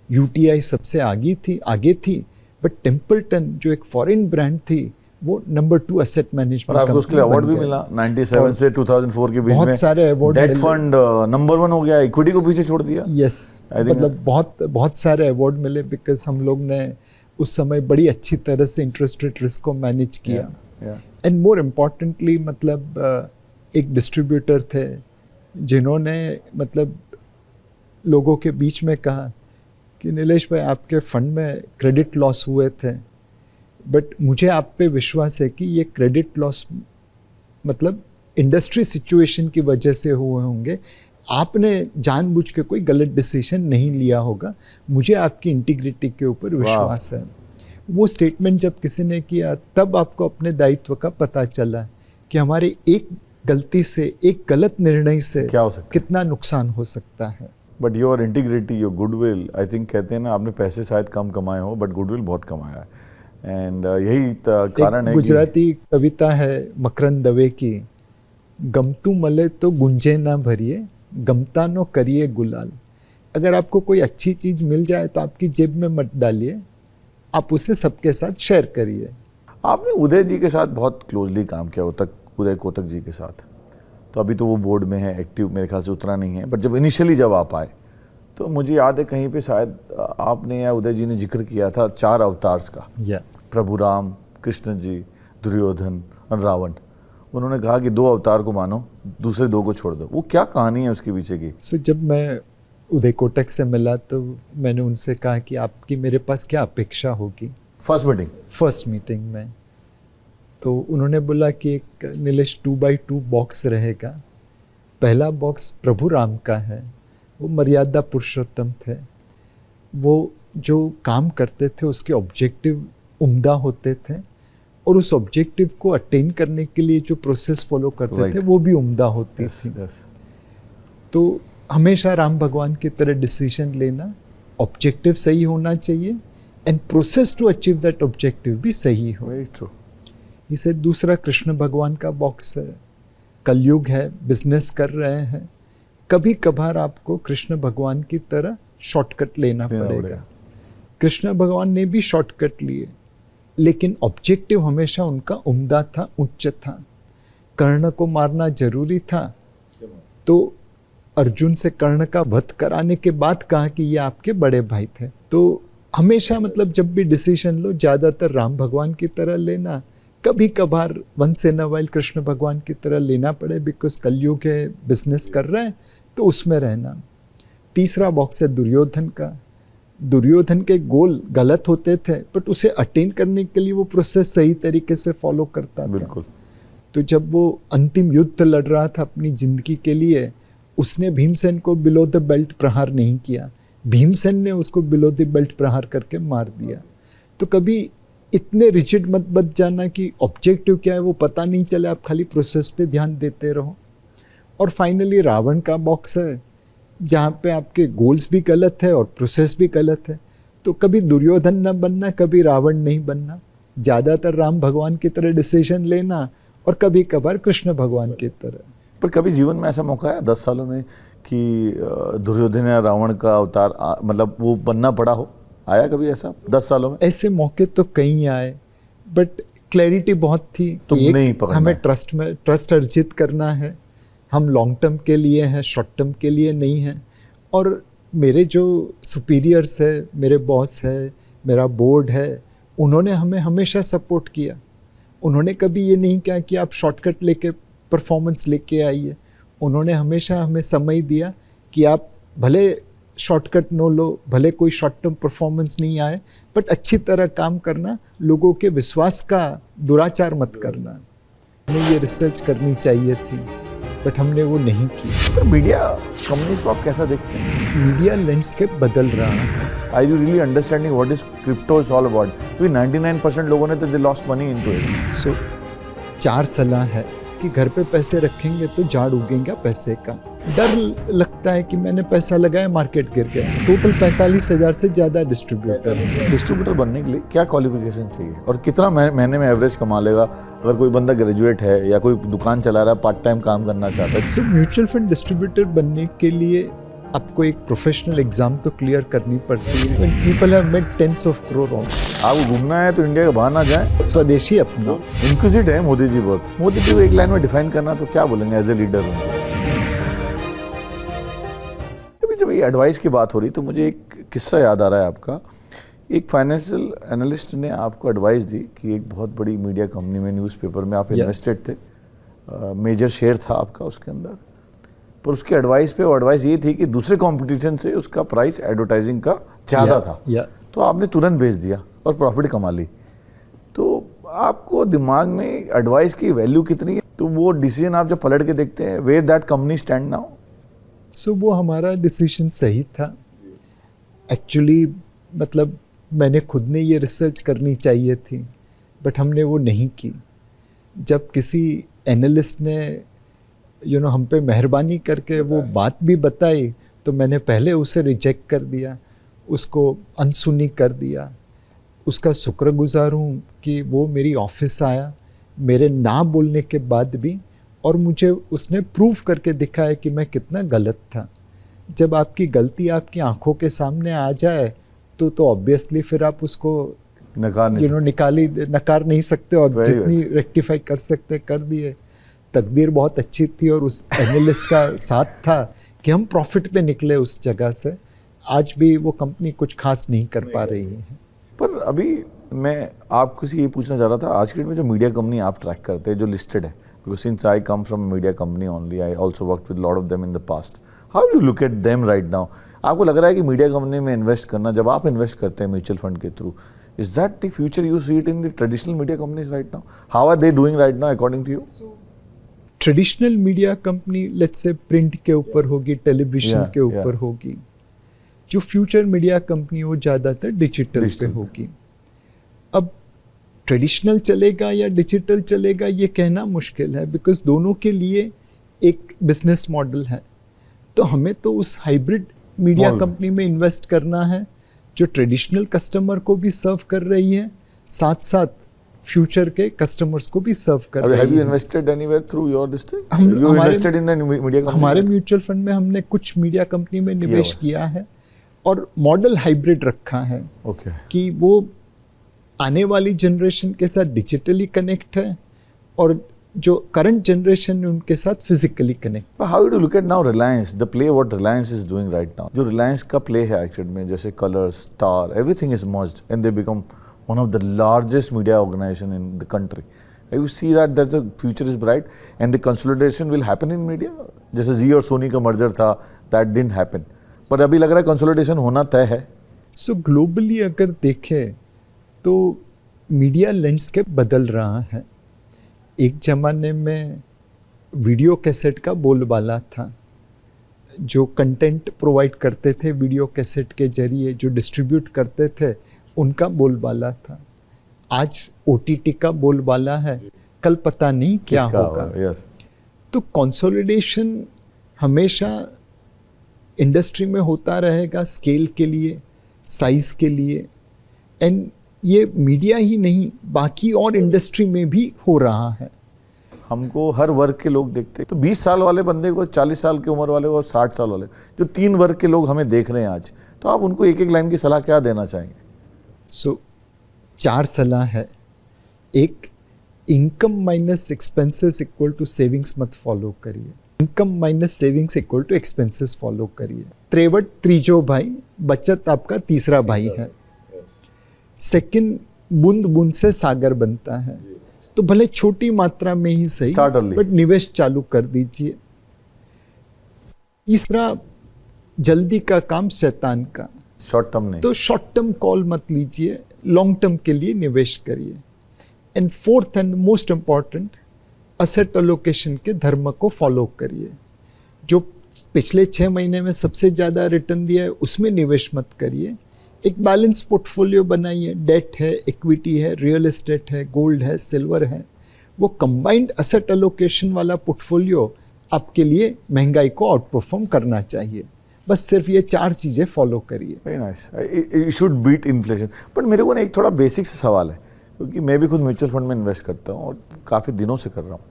UTI सबसे आगे थी, बट टेम्पल्टन जो एक फॉरेन ब्रांड थी वो नंबर 2 एसेट मैनेजमेंट कंपनी। आपको उसके लिए अवार्ड भी मिला 97 से 2004 के बीच में, बहुत सारे अवार्ड मिले। डेट फंड नंबर 1 हो गया, इक्विटी को पीछे छोड़ दिया। यस, मतलब बहुत सारे अवार्ड मिले, बिकॉज हम लोग ने उस समय बड़ी अच्छी तरह से इंटरेस्ट रेट रिस्क को मैनेज किया। एंड मोर इम्पॉर्टेंटली, मतलब एक डिस्ट्रीब्यूटर थे जिन्होंने मतलब लोगों के बीच में कहा कि नीलेश भाई आपके फंड में क्रेडिट लॉस हुए थे, बट मुझे आप पे विश्वास है कि ये क्रेडिट लॉस मतलब इंडस्ट्री सिचुएशन की वजह से हुए होंगे, आपने जानबूझ के कोई गलत डिसीजन नहीं लिया होगा, मुझे आपकी इंटीग्रिटी के ऊपर विश्वास है। वो स्टेटमेंट जब किसी ने किया तब आपको अपने दायित्व का पता चला कि हमारे एक गलती से, एक गलत निर्णय से क्या हो सकता है? कितना नुकसान हो सकता है। But your integrity, your goodwill, I think कहते हैं ना, आपने पैसे शायद कम कमाए हो बट गुडविल बहुत कमाया है। एंड यही कारण है गुजराती कविता है मकरंद दवे की, गमतू मले तो गुंजे ना भरिए, गमता नो करिए गुलाल। अगर आपको कोई अच्छी चीज़ मिल जाए तो आपकी जेब में मत डालिए, आप उसे सबके साथ शेयर करिए। आपने उदय जी के साथ बहुत क्लोजली काम किया, उदय कोटक जी के साथ। तो अभी तो वो बोर्ड में है, एक्टिव मेरे ख्याल से उतना नहीं है, बट जब इनिशियली जब आप आए तो मुझे याद है कहीं पे शायद आपने या उदय जी ने जिक्र किया था 4 अवतार्स का, प्रभु राम, कृष्ण जी, दुर्योधन और रावण। उन्होंने कहा कि 2 अवतार को मानो, दूसरे 2 को छोड़ दो। वो क्या कहानी है उसके पीछे की? सो जब मैं उदय कोटक से मिला तो मैंने उनसे कहा कि आपकी मेरे पास क्या अपेक्षा होगी फर्स्ट मीटिंग में। तो उन्होंने बोला कि एक नीलेश 2x2 बॉक्स रहेगा। पहला बॉक्स प्रभु राम का है, वो मर्यादा पुरुषोत्तम थे, वो जो काम करते थे उसके ऑब्जेक्टिव उम्दा होते थे और उस ऑब्जेक्टिव को अटेन करने के लिए जो प्रोसेस फॉलो करते थे वो भी उम्दा होती थी। तो हमेशा राम भगवान की तरह डिसीजन लेना, ऑब्जेक्टिव सही होना चाहिए and process to achieve that objective भी सही हो। Very true. इसे दूसरा कृष्ण भगवान का बॉक्स है, कलयुग है, बिजनेस कर रहे हैं, कभी कभार आपको कृष्ण भगवान की तरह शॉर्टकट लेना पड़ेगा। कृष्ण भगवान ने भी शॉर्टकट लिए, लेकिन ऑब्जेक्टिव हमेशा उनका उम्दा था, उच्च था। कर्ण को मारना जरूरी था, तो अर्जुन से कर्ण का वध कराने के बाद कहा कि ये आपके बड़े भाई थे। तो हमेशा मतलब जब भी डिसीजन लो, ज़्यादातर राम भगवान की तरह लेना, कभी कभार once in a while Krishna भगवान की तरह लेना पड़े, बिकॉज कलयुग है, बिजनेस कर रहे हैं, तो उसमें रहना। तीसरा बॉक्स है दुर्योधन का। दुर्योधन के गोल गलत होते थे, बट उसे अटेन करने के लिए वो प्रोसेस सही तरीके से फॉलो करता था। बिल्कुल। तो जब वो अंतिम युद्ध लड़ रहा था अपनी जिंदगी के लिए, उसने भीमसेन को बिलो द बेल्ट प्रहार नहीं किया, भीमसेन ने उसको बिलो द बेल्ट प्रहार करके मार दिया। तो कभी इतने रिजिड मत बच जाना कि ऑब्जेक्टिव क्या है वो पता नहीं चले, आप खाली प्रोसेस पे ध्यान देते रहो। और फाइनली रावण का बॉक्स है, जहाँ पे आपके गोल्स भी गलत है और प्रोसेस भी गलत है। तो कभी दुर्योधन न बनना, कभी रावण नहीं बनना, ज़्यादातर राम भगवान की तरह डिसीजन लेना और कभी कभार कृष्ण भगवान की तरह। पर कभी जीवन में ऐसा मौका है 10 सालों में कि दुर्योधन या रावण का अवतार मतलब वो बनना पड़ा हो? आया कभी ऐसा 10 सालों में? ऐसे मौके तो कई आए, बट क्लैरिटी बहुत थी तो कि नहीं हमें ट्रस्ट अर्जित करना है, हम लॉन्ग टर्म के लिए हैं, शॉर्ट टर्म के लिए नहीं हैं। और मेरे जो सुपीरियर्स है, मेरे बॉस है, मेरा बोर्ड है, उन्होंने हमें हमेशा सपोर्ट किया। उन्होंने कभी ये नहीं कहा कि आप शॉर्टकट लेके परफॉर्मेंस लेके आइए। उन्होंने हमेशा हमें समय दिया कि आप भले शॉर्टकट नो लो, भले कोई शॉर्ट टर्म परफॉर्मेंस नहीं आए, बट अच्छी तरह काम करना, लोगों के विश्वास का दुराचार मत करना। हमें ये रिसर्च करनी चाहिए थी, बट हमने वो नहीं की। पर मीडिया कंपनीज को आप कैसा देखते हैं? मीडिया लैंडस्केप बदल रहा है। Are you really understanding what is crypto is all about? क्योंकि 99% लोगों ने तो they lost money into it. So 4 सलाह है कि घर पे पैसे रखेंगे तो झाड़ उगेगा पैसे का। डर लगता है कि मैंने पैसा लगाया, मार्केट गिर गया। टोटल 45,000 से ज़्यादा डिस्ट्रीब्यूटर हैं। डिस्ट्रीब्यूटर बनने के लिए क्या क्वालिफिकेशन चाहिए और कितना महीने में एवरेज कमा लेगा? अगर कोई बंदा ग्रेजुएट है या कोई दुकान चला रहा है, पार्ट टाइम काम करना चाहता है। सो म्यूचुअल फंड डिस्ट्रीब्यूटर बनने के लिए आपको एक प्रोफेशनल एग्जाम तो क्लियर करनी पड़ती है। People have made tens of crore also. आपको घूमना है तो इंडिया के बाहर ना जाए, स्वदेशी अपना। इंक्विजिट है मोदी जी बहुत। मोदी जी को एक लाइन में डिफाइन करना तो क्या बोलेंगे एज ए लीडर उनको? अभी जब ये एडवाइस की बात हो रही तो मुझे एक किस्सा याद आ रहा है आपका। एक फाइनेंशियल एनालिस्ट ने आपको एडवाइस दी कि एक बहुत बड़ी मीडिया कंपनी में, न्यूज़पेपर में आप इन्वेस्टेड थे, मेजर शेयर था आपका उसके अंदर, पर उसके एडवाइस पे वो एडवाइस ये थी कि दूसरे कंपटीशन से उसका प्राइस एडवर्टाइजिंग का ज़्यादा था। तो आपने तुरंत बेच दिया और प्रॉफिट कमा ली। तो आपको दिमाग में एडवाइस की वैल्यू कितनी है? तो वो डिसीजन आप जब पलट के देखते हैं, where that company stand now? So वो हमारा डिसीजन सही था एक्चुअली। मतलब मैंने खुद ने ये रिसर्च करनी चाहिए थी, बट हमने वो नहीं की। जब किसी एनालिस्ट ने हम पे मेहरबानी करके वो बात भी बताई, तो मैंने पहले उसे रिजेक्ट कर दिया, उसको अनसुनी कर दिया। उसका शुक्रगुजार हूँ कि वो मेरी ऑफिस आया मेरे ना बोलने के बाद भी, और मुझे उसने प्रूव करके दिखाया कि मैं कितना गलत था। जब आपकी गलती आपकी आंखों के सामने आ जाए तो ऑब्वियसली फिर आप उसको नकार नहीं सकते, और जितनी रेक्टिफाई कर सकते कर दिए। तकदीर बहुत अच्छी थी और उस एनालिस्ट का साथ था कि हम प्रॉफिट पे निकले उस जगह से। आज भी वो कंपनी कुछ खास नहीं कर पा रही है। पर अभी मैं आपको से ये पूछना चाह रहा था, आज की डेट में जो मीडिया कंपनी आप ट्रैक करते हैं जो लिस्टेड है, because since I come from media company only, I also work with lot of them in the past, how do look at them right now? आपको लग रहा है कि मीडिया कंपनी में इन्वेस्ट करना, जब आप इन्वेस्ट करते हैं म्यूचुअल फंड के through, is that the future you see it in the traditional media companies right now? How are they doing right now according to you? Traditional media company let's say print के ऊपर होगी, टेलीविजन के ऊपर होगी। जो फ्यूचर मीडिया कंपनी वो ज़्यादातर डिजिटल पे होगी। अब ट्रेडिशनल चलेगा या डिजिटल चलेगा ये कहना मुश्किल है, बिकॉज दोनों के लिए एक बिजनेस मॉडल है। तो हमें तो उस हाइब्रिड मीडिया कंपनी में इन्वेस्ट करना है जो ट्रेडिशनल कस्टमर को भी सर्व कर रही है, साथ साथ फ्यूचर के कस्टमर्स को भी सर्व कर रही है। Have you invested anywhere through your this thing? You invested in the media company? हमारे म्यूचुअल फंड में हमने कुछ मीडिया कंपनी में निवेश किया है और मॉडल हाइब्रिड रखा है कि वो आने वाली जनरेशन के साथ डिजिटली कनेक्ट है और जो करंट जनरेशन है उनके साथ physically connect. But how do you look at now Reliance, the play what Reliance is doing right now? जो Reliance का play है एक्चुअल में, जैसे Colors, Star, everything is merged and they become one of the largest media organization in the country. You see that the future is bright and the consolidation will happen in media. जैसे Zee और Sony का merger था, that didn't happen. पर अभी लग रहा है consolidation होना तय है। So globally अगर देखें तो मीडिया लैंडस्केप बदल रहा है। एक ज़माने में वीडियो कैसेट का बोलबाला था, जो कंटेंट प्रोवाइड करते थे वीडियो कैसेट के जरिए, जो डिस्ट्रीब्यूट करते थे उनका बोलबाला था। आज OTT का बोलबाला है, कल पता नहीं क्या होगा। तो कंसोलिडेशन हमेशा इंडस्ट्री में होता रहेगा, स्केल के लिए, साइज के लिए, एंड ये मीडिया ही नहीं बाकी और इंडस्ट्री में भी हो रहा है। हमको हर वर्ग के लोग देखते हैं, तो 20 साल वाले बंदे को, 40 साल की उम्र वाले और 60 साल वाले, जो 3 वर्ग के लोग हमें देख रहे हैं आज, तो आप उनको एक एक लाइन की सलाह क्या देना चाहेंगे? 4 सलाह है। एक, income minus expenses equal to savings मत फॉलो करिए। Income minus savings equal to expenses follow करिए। त्रेवट त्रीजो भाई, बचत आपका तीसरा भाई है। सेकंड, बूंद बूंद से सागर बनता है, तो भले छोटी मात्रा में ही सही बट निवेश चालू कर दीजिए। तीसरा, जल्दी का काम शैतान का, शॉर्ट टर्म नहीं, तो शॉर्ट टर्म कॉल मत लीजिए, लॉन्ग टर्म के लिए निवेश करिए। And fourth and most important, asset allocation के धर्म को फॉलो करिए। जो पिछले 6 महीने में सबसे ज़्यादा रिटर्न दिया है उसमें निवेश मत करिए। एक बैलेंस पोर्टफोलियो बनाइए, डेट है, इक्विटी है, रियल एस्टेट है, गोल्ड है, सिल्वर है। वो कंबाइंड असेट एलोकेशन वाला पोर्टफोलियो आपके लिए महंगाई को आउट परफॉर्म करना चाहिए। बस सिर्फ ये 4 चीज़ें फॉलो करिए। Very nice, you should beat inflation. But मेरे को ना एक थोड़ा बेसिक सा सवाल है, क्योंकि मैं भी खुद म्यूचुअल फंड में इन्वेस्ट करता हूँ और काफ़ी दिनों से कर रहा हूँ।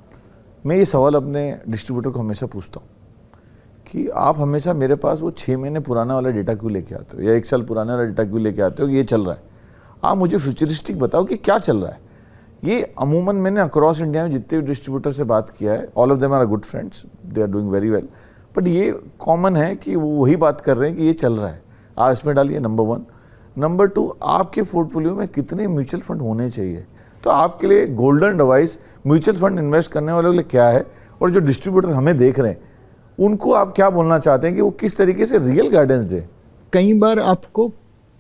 मैं ये सवाल अपने डिस्ट्रीब्यूटर को हमेशा पूछता हूँ कि आप हमेशा मेरे पास वो 6 महीने पुराना वाला डेटा क्यों लेके आते हो, या 1 साल पुराना वाला डेटा क्यों लेके आते हो? ये चल रहा है, आप मुझे फ्यूचरिस्टिक बताओ कि क्या चल रहा है। ये अमूमन मैंने अक्रॉस इंडिया में जितने भी डिस्ट्रीब्यूटर से बात किया है, all of them are good friends, they are doing very well, but ये कॉमन है कि वो वही बात कर रहे हैं कि ये चल रहा है। आप इसमें डालिए, नंबर 1। नंबर 2, आपके पोर्टफोलियो में कितने म्यूचुअल फंड होने चाहिए? तो आपके लिए golden device mutual fund invest करने वालों के लिए क्या है, और जो डिस्ट्रीब्यूटर हमें देख रहे हैं उनको आप क्या बोलना चाहते हैं कि वो किस तरीके से रियल गाइडेंस दे? कई बार आपको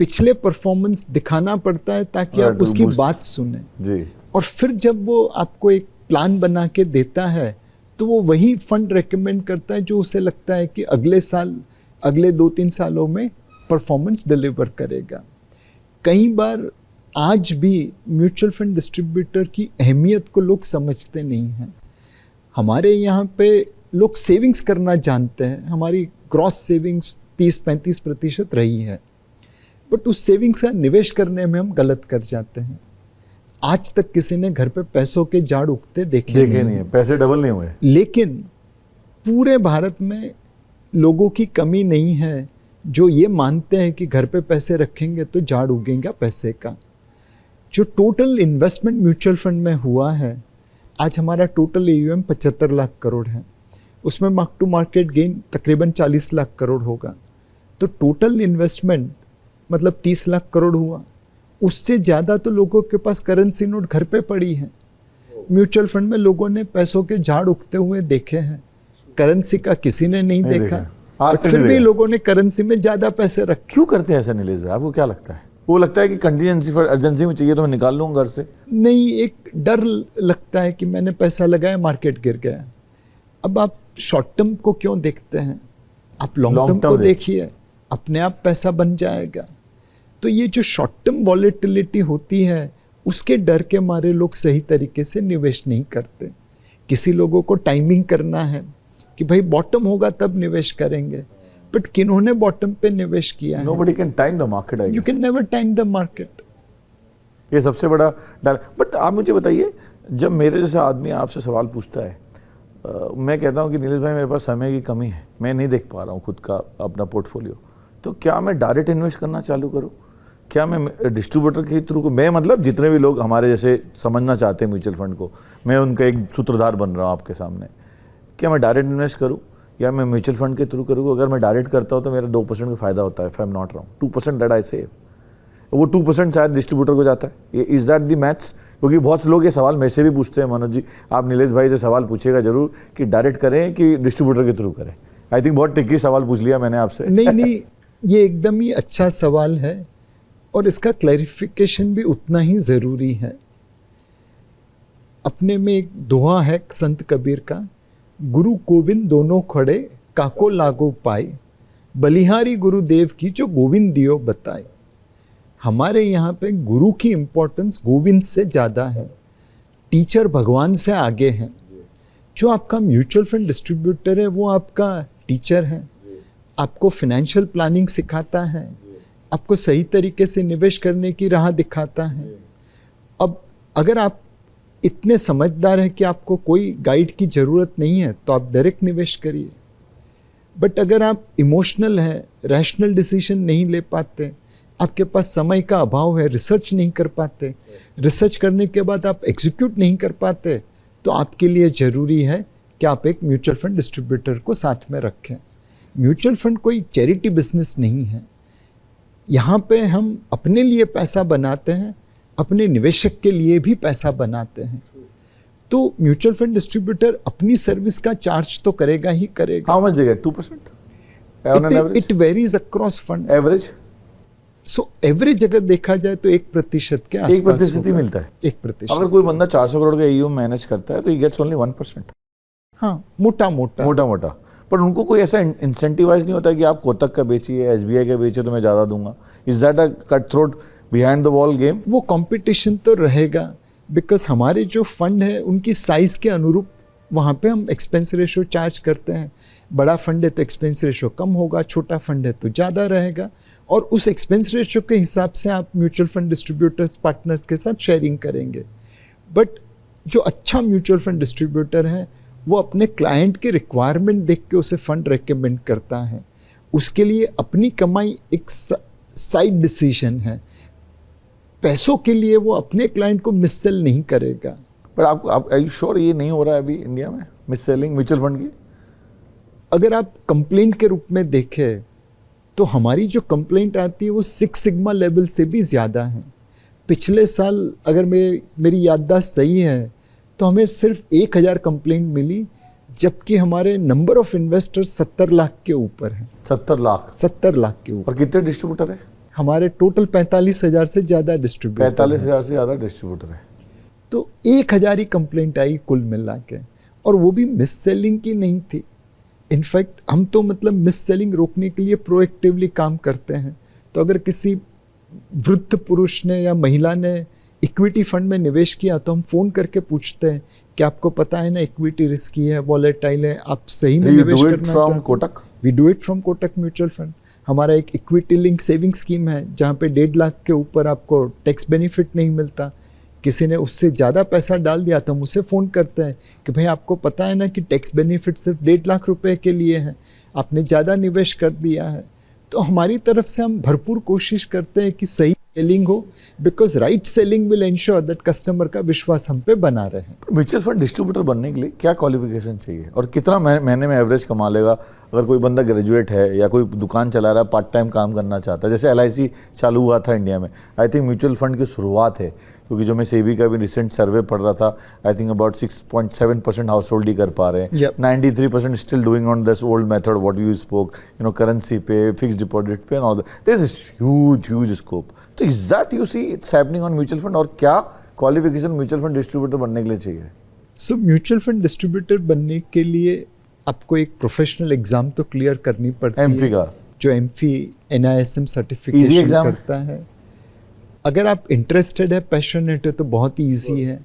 पिछले परफॉर्मेंस दिखाना पड़ता है ताकि आप उसकी बात सुने जी, और फिर जब वो आपको एक प्लान बना के देता है तो वो वही फंड रेकमेंड करता है जो उसे लगता है कि अगले साल, अगले 2-3 सालों में परफॉर्मेंस डिलीवर करेगा। कई बार आज भी म्यूचुअल फंड डिस्ट्रीब्यूटर की अहमियत को लोग समझते नहीं हैं। हमारे यहाँ पे लोग सेविंग्स करना जानते हैं, हमारी ग्रॉस सेविंग्स 30-35% रही है, बट उस सेविंग्स का निवेश करने में हम गलत कर जाते हैं। आज तक किसी ने घर पे पैसों के झाड़ उगते देखे नहीं है, पैसे डबल नहीं हुए। लेकिन पूरे भारत में लोगों की कमी नहीं है जो ये मानते हैं कि घर पे पैसे रखेंगे तो झाड़ उगेगा पैसे का। जो टोटल इन्वेस्टमेंट म्यूचुअल फंड में हुआ है, आज हमारा टोटल AUM 75 लाख करोड़ है, उसमें मार्क टू मार्केट गेन तकरीबन 40 लाख करोड़ होगा, तो टोटल इन्वेस्टमेंट मतलब 30 लाख करोड़ हुआ। उससे ज़्यादा तो लोगों के पास करेंसी नोट घर पे पड़ी है। म्यूचुअल फंड में लोगों ने पैसों के झाड़ उगते हुए देखे हैं, करेंसी का किसी ने नहीं देखा। आज फिर भी लोगों ने करेंसी में ज़्यादा पैसे रखे। क्यों करते हैं ऐसा नीलेश भाई, आपको क्या लगता है? वो लगता है कि कंटीजेंसी फॉर अर्जेंसी में चाहिए तो मैं निकाल लूँगा घर से? नहीं, एक डर लगता है कि मैंने पैसा लगाया, मार्केट गिर गया। अब आप शॉर्ट टर्म को क्यों देखते हैं, आप लॉन्ग टर्म को देखिए, अपने आप पैसा बन जाएगा। तो ये जो शॉर्ट टर्म वॉलेटिलिटी होती है, उसके डर के मारे लोग सही तरीके से निवेश नहीं करते। किसी लोगों को टाइमिंग करना है कि भाई बॉटम होगा तब निवेश करेंगे, बट किन्होंने बॉटम पे निवेश किया है? Nobody can time the market, I guess. You can never time the market. ये सबसे बड़ा डर। बट आप मुझे बताइए, जब मेरे जैसा आदमी आपसे सवाल पूछता है, मैं कहता हूँ कि नीलेश भाई मेरे पास समय की कमी है, मैं नहीं देख पा रहा हूँ खुद का अपना पोर्टफोलियो, तो क्या मैं डायरेक्ट इन्वेस्ट करना चालू करूँ? क्या मैं डिस्ट्रीब्यूटर के थ्रू, मैं मतलब जितने भी लोग हमारे जैसे समझना चाहते हैं म्यूचुअल फंड को, मैं उनका एक सूत्रधार बन रहा हूँ आपके सामने, क्या मैं डायरेक्ट इन्वेस्ट करूँ या मैं म्यूचुअल फंड के थ्रू करूँ? अगर मैं डायरेक्ट करता हूँ तो मेरा 2% का फायदा होता है, if I am not wrong, 2% that I save, वो 2% शायद डिस्ट्रीब्यूटर को जाता है। Is that the maths? क्योंकि बहुत लोग ये सवाल मेरे से भी पूछते हैं, मनोज जी आप नीलेश भाई से सवाल पूछेगा जरूर कि डायरेक्ट करें कि डिस्ट्रीब्यूटर के थ्रू करें। आई थिंक बहुत ट्रिकी सवाल पूछ लिया मैंने आपसे। नहीं, ये एकदम ही अच्छा सवाल है और इसका क्लैरिफिकेशन भी उतना ही ज़रूरी है। अपने में एक दोहा है संत कबीर का, गुरु गोविंद दोनों खड़े काको लागो पाए, बलिहारी गुरुदेव की जो गोविंद दियो बताए। हमारे यहाँ पे गुरु की इम्पोर्टेंस गोविंद से ज़्यादा है, टीचर भगवान से आगे हैं। जो आपका म्यूचुअल फंड डिस्ट्रीब्यूटर है वो आपका टीचर है, आपको फाइनेंशियल प्लानिंग सिखाता है, आपको सही तरीके से निवेश करने की राह दिखाता है। अब अगर आप इतने समझदार हैं कि आपको कोई गाइड की ज़रूरत नहीं है तो आप डायरेक्ट निवेश करिए। बट अगर आप इमोशनल हैं, रैशनल डिसीजन नहीं ले पाते, आपके पास समय का अभाव है, रिसर्च नहीं कर पाते, रिसर्च करने के बाद आप एग्जीक्यूट नहीं कर पाते, तो आपके लिए ज़रूरी है कि आप एक म्यूचुअल फंड डिस्ट्रीब्यूटर को साथ में रखें। म्यूचुअल फंड कोई चैरिटी बिजनेस नहीं है। यहाँ पे हम अपने लिए पैसा बनाते हैं, अपने निवेशक के लिए भी पैसा बनाते हैं। तो म्यूचुअल फंड डिस्ट्रीब्यूटर अपनी सर्विस का चार्ज तो करेगा ही करेगा। हाउ मच देगा? 2%? It varies across fund. Average? So average अगर देखा जाए तो 1% के आसपास 1% ही मिलता है। 1%। अगर कोई बंदा 400 करोड़ का AUM मैनेज करता है तो ही गेट्स ओनली 1%। हाँ, मोटा मोटा। पर उनको कोई ऐसा इंसेंटिवाइज नहीं होता कि आप कोटक का बेचिए, SBI का बेचिए तो मैं ज़्यादा दूंगा। Is that a cut throat behind the wall game? वो कंपटीशन तो रहेगा, बिकॉज हमारे जो फंड है उनकी साइज के अनुरूप वहाँ पे हम एक्सपेंस रेशो चार्ज करते हैं। बड़ा फंड है तो एक्सपेंस रेशो कम होगा, छोटा फंड है तो ज़्यादा रहेगा, और उस एक्सपेंस रेशो के हिसाब से आप म्यूचुअल फंड डिस्ट्रीब्यूटर्स पार्टनर्स के साथ शेयरिंग करेंगे। बट जो अच्छा म्यूचुअल फंड डिस्ट्रीब्यूटर है वो अपने क्लाइंट के रिक्वायरमेंट देख के उसे फंड रेकमेंड करता है। उसके लिए अपनी कमाई एक साइड डिसीजन है, पैसों के लिए वो अपने क्लाइंट को मिस सेल नहीं करेगा। पर आप आर यू श्योर ये नहीं हो रहा है अभी इंडिया में मिस सेलिंग म्यूचुअल फंड की? अगर आप कंप्लेंट के रूप में देखें तो हमारी जो कंप्लेंट आती है वो 6 सिग्मा लेवल से भी ज़्यादा है। पिछले साल अगर मेरी याददाश्त सही है तो हमें सिर्फ 1000 कंप्लेंट मिली, जबकि हमारे नंबर ऑफ इन्वेस्टर्स 70 लाख के ऊपर है। 70 लाख? 70 लाख के ऊपर। और कितने डिस्ट्रीब्यूटर है? हमारे टोटल 45,000 से ज़्यादा डिस्ट्रीब्यूटर। 45,000 से ज़्यादा डिस्ट्रीब्यूटर है। तो 1000 ही कंप्लेंट आई कुल मिला के, और वो भी मिस सेलिंग की नहीं थी। इनफैक्ट हम तो मतलब मिस सेलिंग रोकने के लिए प्रोएक्टिवली काम करते हैं। तो अगर किसी वृद्ध पुरुष ने या महिला ने इक्विटी फंड में निवेश किया तो हम फ़ोन करके पूछते हैं कि आपको पता है ना इक्विटी रिस्की है, वॉलेटाइल है, आप सही में निवेश करना चाहते हैं? Kotak? We do it from Kotak mutual fund. हमारा एक इक्विटी लिंक सेविंग स्कीम है जहाँ पे 1.5 लाख के ऊपर आपको टैक्स बेनिफिट नहीं मिलता। किसी ने उससे ज़्यादा पैसा डाल दिया तो हम उसे फ़ोन करते हैं कि भाई आपको पता है ना कि टैक्स बेनिफिट सिर्फ 1.5 लाख रुपए के लिए है, आपने ज़्यादा निवेश कर दिया है। तो हमारी तरफ से हम भरपूर कोशिश करते हैं कि सही सेलिंग हो, because right selling will ensure that customer का विश्वास हम पे बना रहे। म्यूचुअल फंड डिस्ट्रीब्यूटर बनने के लिए क्या क्वालिफिकेशन चाहिए और कितना महीने में एवरेज कमा लेगा? अगर कोई बंदा ग्रेजुएट है या कोई दुकान चला रहा है, पार्ट टाइम काम करना चाहता है, जैसे LIC चालू हुआ था इंडिया में, आई थिंक म्यूचुअल फंड की शुरुआत है, क्योंकि जो मैं सेबी का भी रिसेंट सर्वे पढ़ रहा था, I think about 6.7% household ही कर पा रहे हैं। 93% still doing on this old method what you spoke, currency पे, फिक्स डिपॉजिट पे and all that. There is huge scope. तो is that you see it's happening on mutual fund, और क्या क्वालिफिकेशन म्यूचुअल फंड डिस्ट्रीब्यूटर बनने के लिए चाहिए? सो म्यूचुअल फंड डिस्ट्रीब्यूटर बनने के लिए आपको एक प्रोफेशनल एग्जाम तो क्लियर करनी पड़ती MP है, का जो MFI NISM सर्टिफिकेशन करता है। अगर आप इंटरेस्टेड है, पैशनेट है तो बहुत ही ईजी है।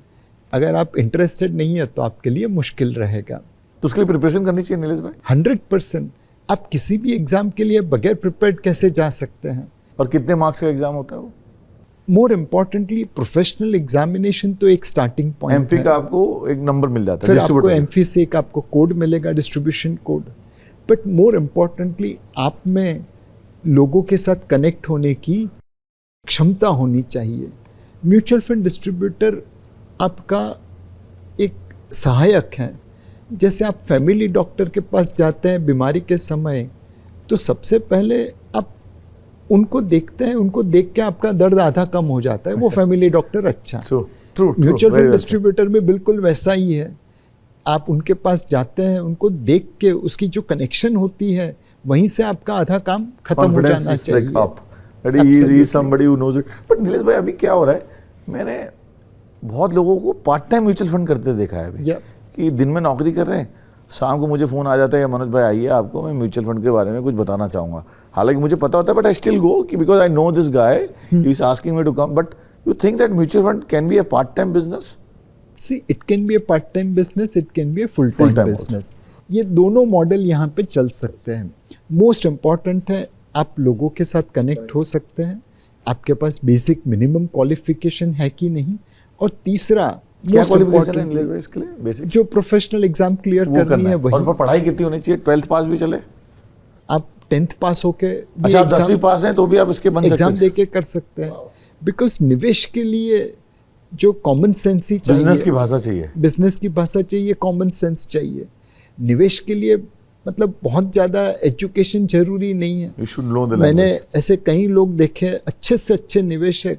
अगर आप इंटरेस्टेड नहीं है तो आपके लिए मुश्किल रहेगा। तो उसके लिए प्रिपरेशन करनी चाहिए नीलेश भाई? 100%। आप किसी भी एग्जाम के लिए बगैर प्रिपेयर्ड कैसे जा सकते हैं? और कितने मार्क्स का एग्जाम होता है वो? मोर इम्पोर्टेंटली प्रोफेशनल एग्जामिनेशन तो एक स्टार्टिंग पॉइंट है। MP का आपको एक नंबर मिल जाता है, फिर आपको MFI से एक आपको कोड मिलेगा, distribution code. But more importantly आप में लोगों के साथ कनेक्ट होने की क्षमता होनी चाहिए। म्यूचुअल फंड डिस्ट्रीब्यूटर आपका एक सहायक है। जैसे आप फैमिली डॉक्टर के पास जाते हैं बीमारी के समय, तो सबसे पहले आप उनको देखते हैं, उनको देख के आपका दर्द आधा कम हो जाता है, वो फैमिली डॉक्टर अच्छा। म्यूचुअल फंड डिस्ट्रीब्यूटर में बिल्कुल वैसा ही है। आप उनके पास जाते हैं, उनको देख के उसकी जो कनेक्शन होती है वहीं से आपका आधा काम खत्म हो जाना चाहिए। somebody who knows it. But Nilesh भाई अभी क्या हो रहा है, मैंने बहुत लोगों को पार्ट टाइम म्यूचुअल फंड करते देखा है अभी, कि दिन में नौकरी कर रहे हैं, शाम को मुझे फ़ोन आ जाता है, मनोज भाई आइए आपको मैं म्यूचुअल फंड के बारे में कुछ बताना चाहूँगा। हालांकि मुझे पता होता है, बट आई स्टिल गो कि because I know this guy, he is asking me to come. But you think that mutual fund can be a part time business? See, it can be a part-time business, it can be a full-time business. ये दोनों मॉडल यहाँ पे चल सकते हैं। मोस्ट इम्पॉर्टेंट है आप लोगों के साथ कनेक्ट हो सकते हैं, आपके पास बेसिक मिनिमम क्वालिफिकेशन है कि नहीं, और तीसरा क्या क्वालिफिकेशन है नीलेश भाई इसके लिए? बेसिक जो प्रोफेशनल एग्जाम क्लियर करनी है वही। और पढ़ाई कितनी होनी चाहिए? 12th पास भी चले? आप 10th पास होके अच्छा, आप 10वीं पास हैं तो भी आप इसके बन सकते हैं, एग्जाम देके कर सकते हैं। बिकॉज निवेश के लिए जो कॉमन सेंस ही चाहिए, बिजनेस की भाषा चाहिए, बिजनेस की भाषा चाहिए, कॉमन सेंस चाहिए। निवेश के लिए मतलब बहुत ज़्यादा एजुकेशन जरूरी नहीं है। You should know the मैंने language. ऐसे कई लोग देखे अच्छे से अच्छे निवेशक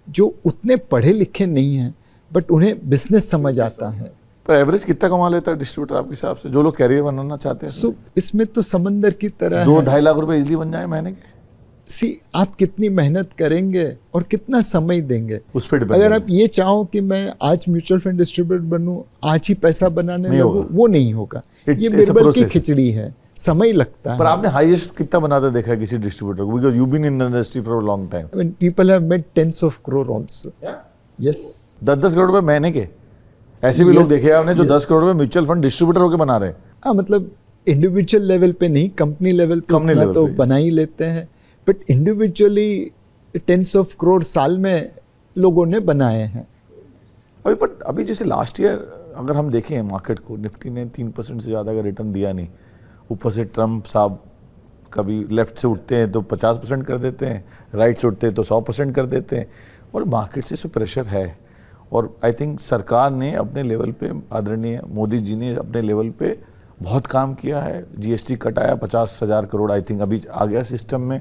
जो उतने पढ़े लिखे नहीं हैं बट उन्हें बिजनेस समझ आता है। पर एवरेज कितना कमा लेता है डिस्ट्रीब्यूटर आपके हिसाब से, जो लोग कैरियर बनाना चाहते हैं? सो इसमें तो समंदर की तरह 2-2.5 लाख रुपए इजीली बन जाए महीने के। आप कितनी मेहनत करेंगे और कितना समय देंगे उस पर डिपेंड। अगर आप ये चाहो कि मैं आज म्यूचुअल फंड डिस्ट्रीब्यूटर बनूं, आज ही पैसा बनाने लगूं, वो नहीं होगा। ये बिरबल की खिचड़ी है, समय लगता है। पर आपने हाईएस्ट कितना बनाते देखा है किसी डिस्ट्रीब्यूटर को? Because you been in the industry for a long time. I mean, people have made tens of crore also. Yes. 10-10 crore रुपए महीने के ऐसे भी लोग देखे आपने जो 10 करोड़ रुपए म्यूचुअल फंड डिस्ट्रीब्यूटर होकर बना रहे हैं। हाँ, मतलब इंडिविजुअल लेवल पे नहीं, कंपनी लेवल पे तो बना ही लेते हैं, but individually tens of crore साल में लोगों ने बनाए हैं। अभी जैसे लास्ट ईयर अगर हम देखें मार्केट को, निफ्टी ने 3% से ज़्यादा का रिटर्न दिया नहीं। ऊपर से ट्रम्प साहब कभी लेफ्ट से उठते हैं तो 50% कर देते हैं, राइट से उठते हैं तो 100% कर देते हैं, और मार्केट से प्रेशर है। और आई थिंक सरकार ने अपने लेवल पे, आदरणीय मोदी जी ने अपने लेवल पे बहुत काम किया है। GST कटाया 50,000 करोड़, आई थिंक अभी आ गया सिस्टम में।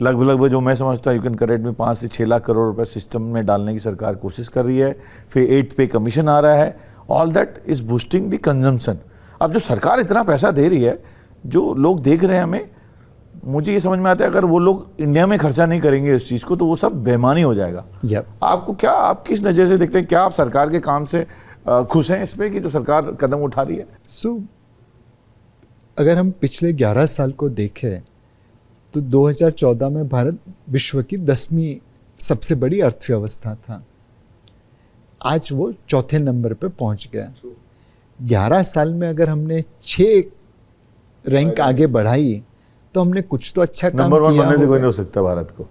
लगभग जो मैं समझता हूँ, यू कैन करेक्ट में 5 से 6 लाख करोड़ रुपए सिस्टम में डालने की सरकार कोशिश कर रही है। फिर 8th पे कमीशन आ रहा है। All that is boosting the consumption. अब जो सरकार इतना पैसा दे रही है, जो लोग देख रहे हैं हमें, मुझे ये समझ में आता है अगर वो लोग इंडिया में खर्चा नहीं करेंगे इस चीज़ को तो वो सब बेईमानी हो जाएगा। yep. आपको क्या, आप किस नज़र से देखते हैं? क्या आप सरकार के काम से खुश हैं इस पे कि जो सरकार कदम उठा रही है? अगर हम पिछले 11 साल को देखें तो 2014 में भारत विश्व की 10वीं सबसे बड़ी अर्थव्यवस्था था। आज वो चौथे नंबर पे पहुंच गया। 11 साल में अगर हमने 6 रैंक आगे बढ़ाई तो हमने कुछ तो अच्छा काम नंबर 1 किया बनने से कोई होगा। नहीं हो सकता भारत को।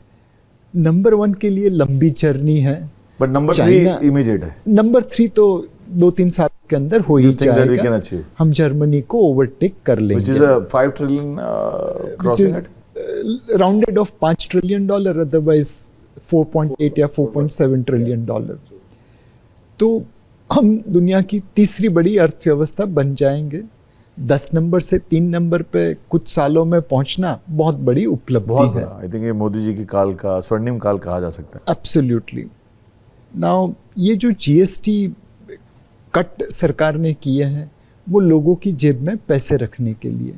नंबर 1 के लिए लंबी जर्नी है, बट नंबर 3 चाइना- इमीडिएट है। नंबर 3 तो 2-3 साल के अंदर हो ही You think that we can जाएगा। achieve? हम जर्मनी को ओवरटेक कर Which is लेंगे, a 5 trillion which crossing is it? rounded off $5 trillion, otherwise 4.8 या 4.7 ट्रिलियन डॉलर। तो हम दुनिया की तीसरी बड़ी अर्थव्यवस्था बन जाएंगे। 10 नंबर से 3 नंबर पे कुछ सालों में पहुंचना बहुत बड़ी बहुत उपलब्धि है। बड़ा। आई थिंक ये मोदी जी की काल का स्वर्णिम काल कहा जा सकता है। एब्सोल्युटली। नाउ ये जो जीएसटी कट सरकार ने किए हैं वो लोगों की जेब में पैसे रखने के लिए,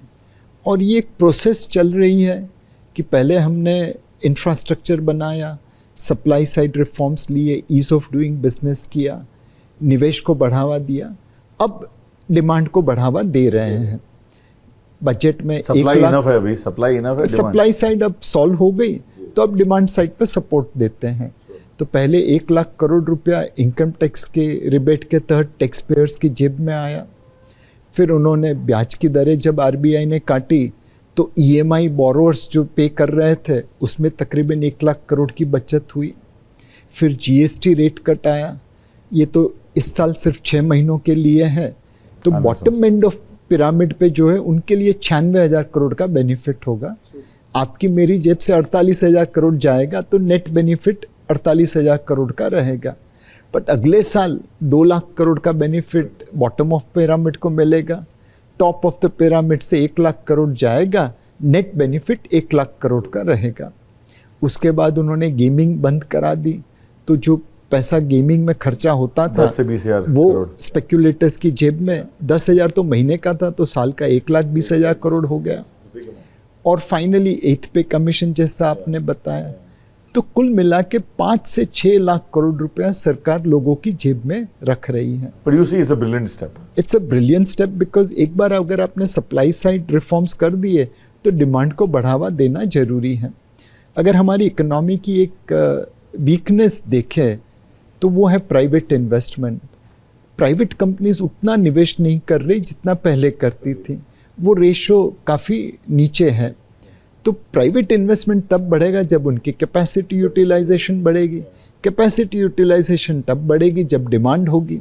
और ये एक प्रोसेस चल रही है कि पहले हमने इंफ्रास्ट्रक्चर बनाया, सप्लाई साइड रिफॉर्म्स लिए, ईज ऑफ डूइंग बिजनेस किया, निवेश को बढ़ावा दिया, अब डिमांड को बढ़ावा दे रहे हैं। बजट में सप्लाई इनफ है अभी, सप्लाई इनफ है। सप्लाई साइड अब सॉल्व हो गई तो अब डिमांड साइड पे सपोर्ट देते हैं। तो पहले 1 लाख करोड़ रुपया इनकम टैक्स के रिबेट के तहत टैक्स पेयर्स की जेब में आया। फिर उन्होंने ब्याज की दरें जब आरबीआई ने काटी तो ईएमआई बोरोअर्स जो पे कर रहे थे उसमें तकरीबन 1 लाख करोड़ की बचत हुई। फिर जीएसटी रेट कट आया, ये तो इस साल सिर्फ 6 महीनों के लिए है। तो बॉटम एंड ऑफ पिरामिड पे जो है उनके लिए 96,000 करोड़ का बेनिफिट होगा। आपकी मेरी जेब से 48,000 करोड़ जाएगा तो नेट बेनिफिट 48,000 करोड़ का रहेगा। बट अगले साल 2 लाख करोड़ का बेनिफिट बॉटम ऑफ पिरामिड को मिलेगा, टॉप ऑफ द पिरामिड से 1 लाख करोड़ जाएगा, नेट बेनिफिट 1 लाख करोड़ का रहेगा। उसके बाद उन्होंने गेमिंग बंद करा दी, तो जो पैसा गेमिंग में खर्चा होता था 10 से 20,000 वो करोड़। स्पेक्यूलेटर्स की जेब में 10,000 तो महीने का था, तो साल का 1,20,000 करोड़ हो गया। और फाइनली 8th पे कमीशन जैसा आपने बताया, तो कुल मिला के 5 से 6 लाख करोड़ रुपया सरकार लोगों की जेब में रख रही है। But you see, it's a brilliant step. It's a brilliant step because एक बार अगर आपने सप्लाई साइड रिफॉर्म्स कर दिए तो डिमांड को बढ़ावा देना जरूरी है। अगर हमारी इकोनॉमी की एक वीकनेस देखें तो वो है प्राइवेट इन्वेस्टमेंट। प्राइवेट कंपनीज उतना निवेश नहीं कर रही जितना पहले करती थी, वो रेशो काफ़ी नीचे है। तो प्राइवेट इन्वेस्टमेंट तब बढ़ेगा जब उनकी कैपेसिटी यूटिलाइजेशन बढ़ेगी, कैपेसिटी यूटिलाइजेशन तब बढ़ेगी जब डिमांड होगी।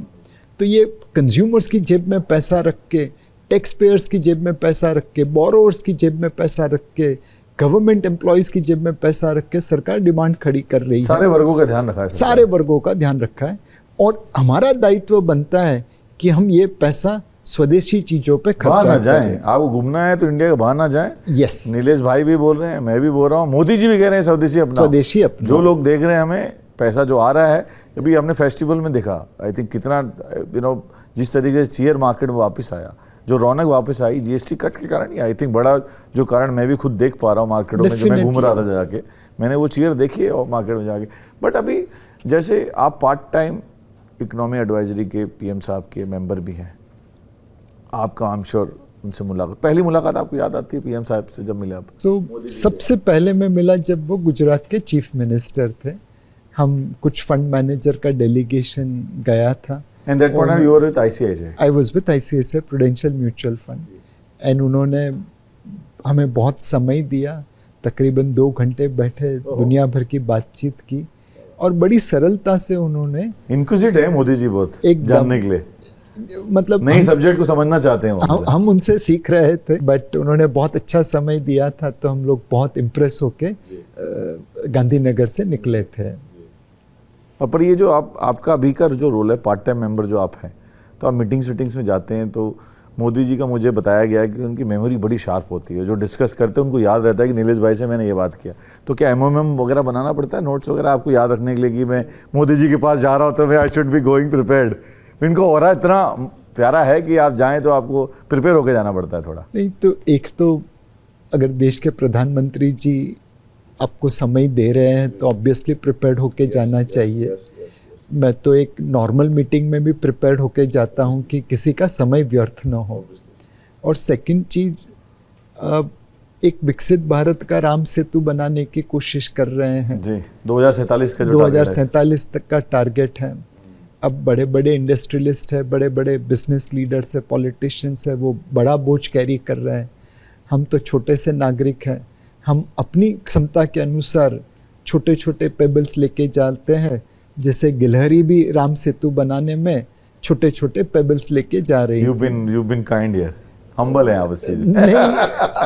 तो ये कंज्यूमर्स की जेब में पैसा रख के, टैक्स पेयर्स की जेब में पैसा रख के, बोरोवर्स की जेब में पैसा रख के, गवर्नमेंट एम्प्लॉयज़ की जेब में पैसा रख के सरकार डिमांड खड़ी कर रही है। सारे वर्गों का ध्यान रखा है सरकार। सारे वर्गों का ध्यान रखा है, और हमारा दायित्व बनता है कि हम ये पैसा स्वदेशी चीजों पे बाहर खर्चा ना जाएं। आपको घूमना है तो इंडिया के बाहर ना जाएं। यस, नीलेश भाई भी बोल रहे हैं, मैं भी बोल रहा हूँ, मोदी जी भी कह रहे हैं स्वदेशी अपना। स्वदेशी अपना। जो लोग देख रहे हैं हमें पैसा जो आ रहा है, अभी हमने फेस्टिवल में देखा, आई थिंक कितना जिस तरीके से शेयर मार्केट में वापस आया, जो रौनक वापस आई जीएसटी कट के कारण ही। आई थिंक बड़ा जो कारण मैं भी खुद देख पा रहा हूँ मार्केटों में, जब मैं घूम रहा था जाके, मैंने वो चेयर देखी है और मार्केट में जाके। बट अभी जैसे आप पार्ट टाइम इकोनॉमी एडवाइजरी के पीएम साहब के मेंबर भी हैं, आपका आई एम श्योर उनसे मुलाकात, पहली मुलाकात आपको याद आती है पीएम साहब से जब मिले आप? तो सबसे पहले मैं मिला जब वो गुजरात के चीफ मिनिस्टर थे। हम कुछ फंड मैनेजर का डेलीगेशन गया था। And that point you were with ICICI? I was with ICICI prudential mutual fund, and उन्होंने हमें बहुत समय दिया, तकरीबन 2 घंटे बैठे, दुनिया भर की बातचीत की, और बड़ी सरलता से उन्होंने इनक्विजिट है मोदी जी बहुत एकदम, जानने के लिए, मतलब नई सब्जेक्ट को समझना चाहते हैं वो। हम उनसे सीख रहे थे, बट उन्होंने बहुत अच्छा समय दिया था, तो हम लोग बहुत इम्प्रेस होके गांधीनगर से निकले थे। और पर ये जो आपका अभी का जो रोल है, पार्ट टाइम मेंबर जो आप हैं, तो आप मीटिंग्स में जाते हैं, तो मोदी जी का मुझे बताया गया है कि उनकी मेमोरी बड़ी शार्प होती है, जो डिस्कस करते हैं उनको याद रहता है कि नीलेश भाई से मैंने ये बात किया। तो क्या एमओएम वगैरह बनाना पड़ता है, नोट्स वगैरह आपको याद रखने के लिए कि मैं मोदी जी के पास जा रहा हूँ तो मैं I should be going prepared? इनको हो रहा है, इतना प्यारा है कि आप जाएं तो आपको प्रिपेयर होकर जाना पड़ता है थोड़ा? नहीं, तो एक तो अगर देश के प्रधानमंत्री जी आपको समय दे रहे हैं तो ऑब्वियसली प्रिपेयर्ड होके जाना चाहिए। मैं तो एक नॉर्मल मीटिंग में भी प्रिपेयर्ड होके जाता हूँ कि किसी का समय व्यर्थ ना हो। और सेकंड चीज़, एक विकसित भारत का राम सेतु बनाने की कोशिश कर रहे हैं जी। 2047 का जो टारगेट है। 2047 तक का टारगेट है। अब बड़े बड़े इंडस्ट्रियलिस्ट है, बड़े बड़े बिजनेस लीडर्स है, पॉलिटिशियंस है, वो बड़ा बोझ कैरी कर रहे हैं। हम तो छोटे से नागरिक हैं, हम अपनी क्षमता के अनुसार छोटे छोटे पेबल्स लेके जाते हैं। जैसे गिलहरी भी राम सेतु बनाने में छोटे छोटे पेबल्स लेके जा रही है। You've been kind here. Humble है आप इससे। नहीं,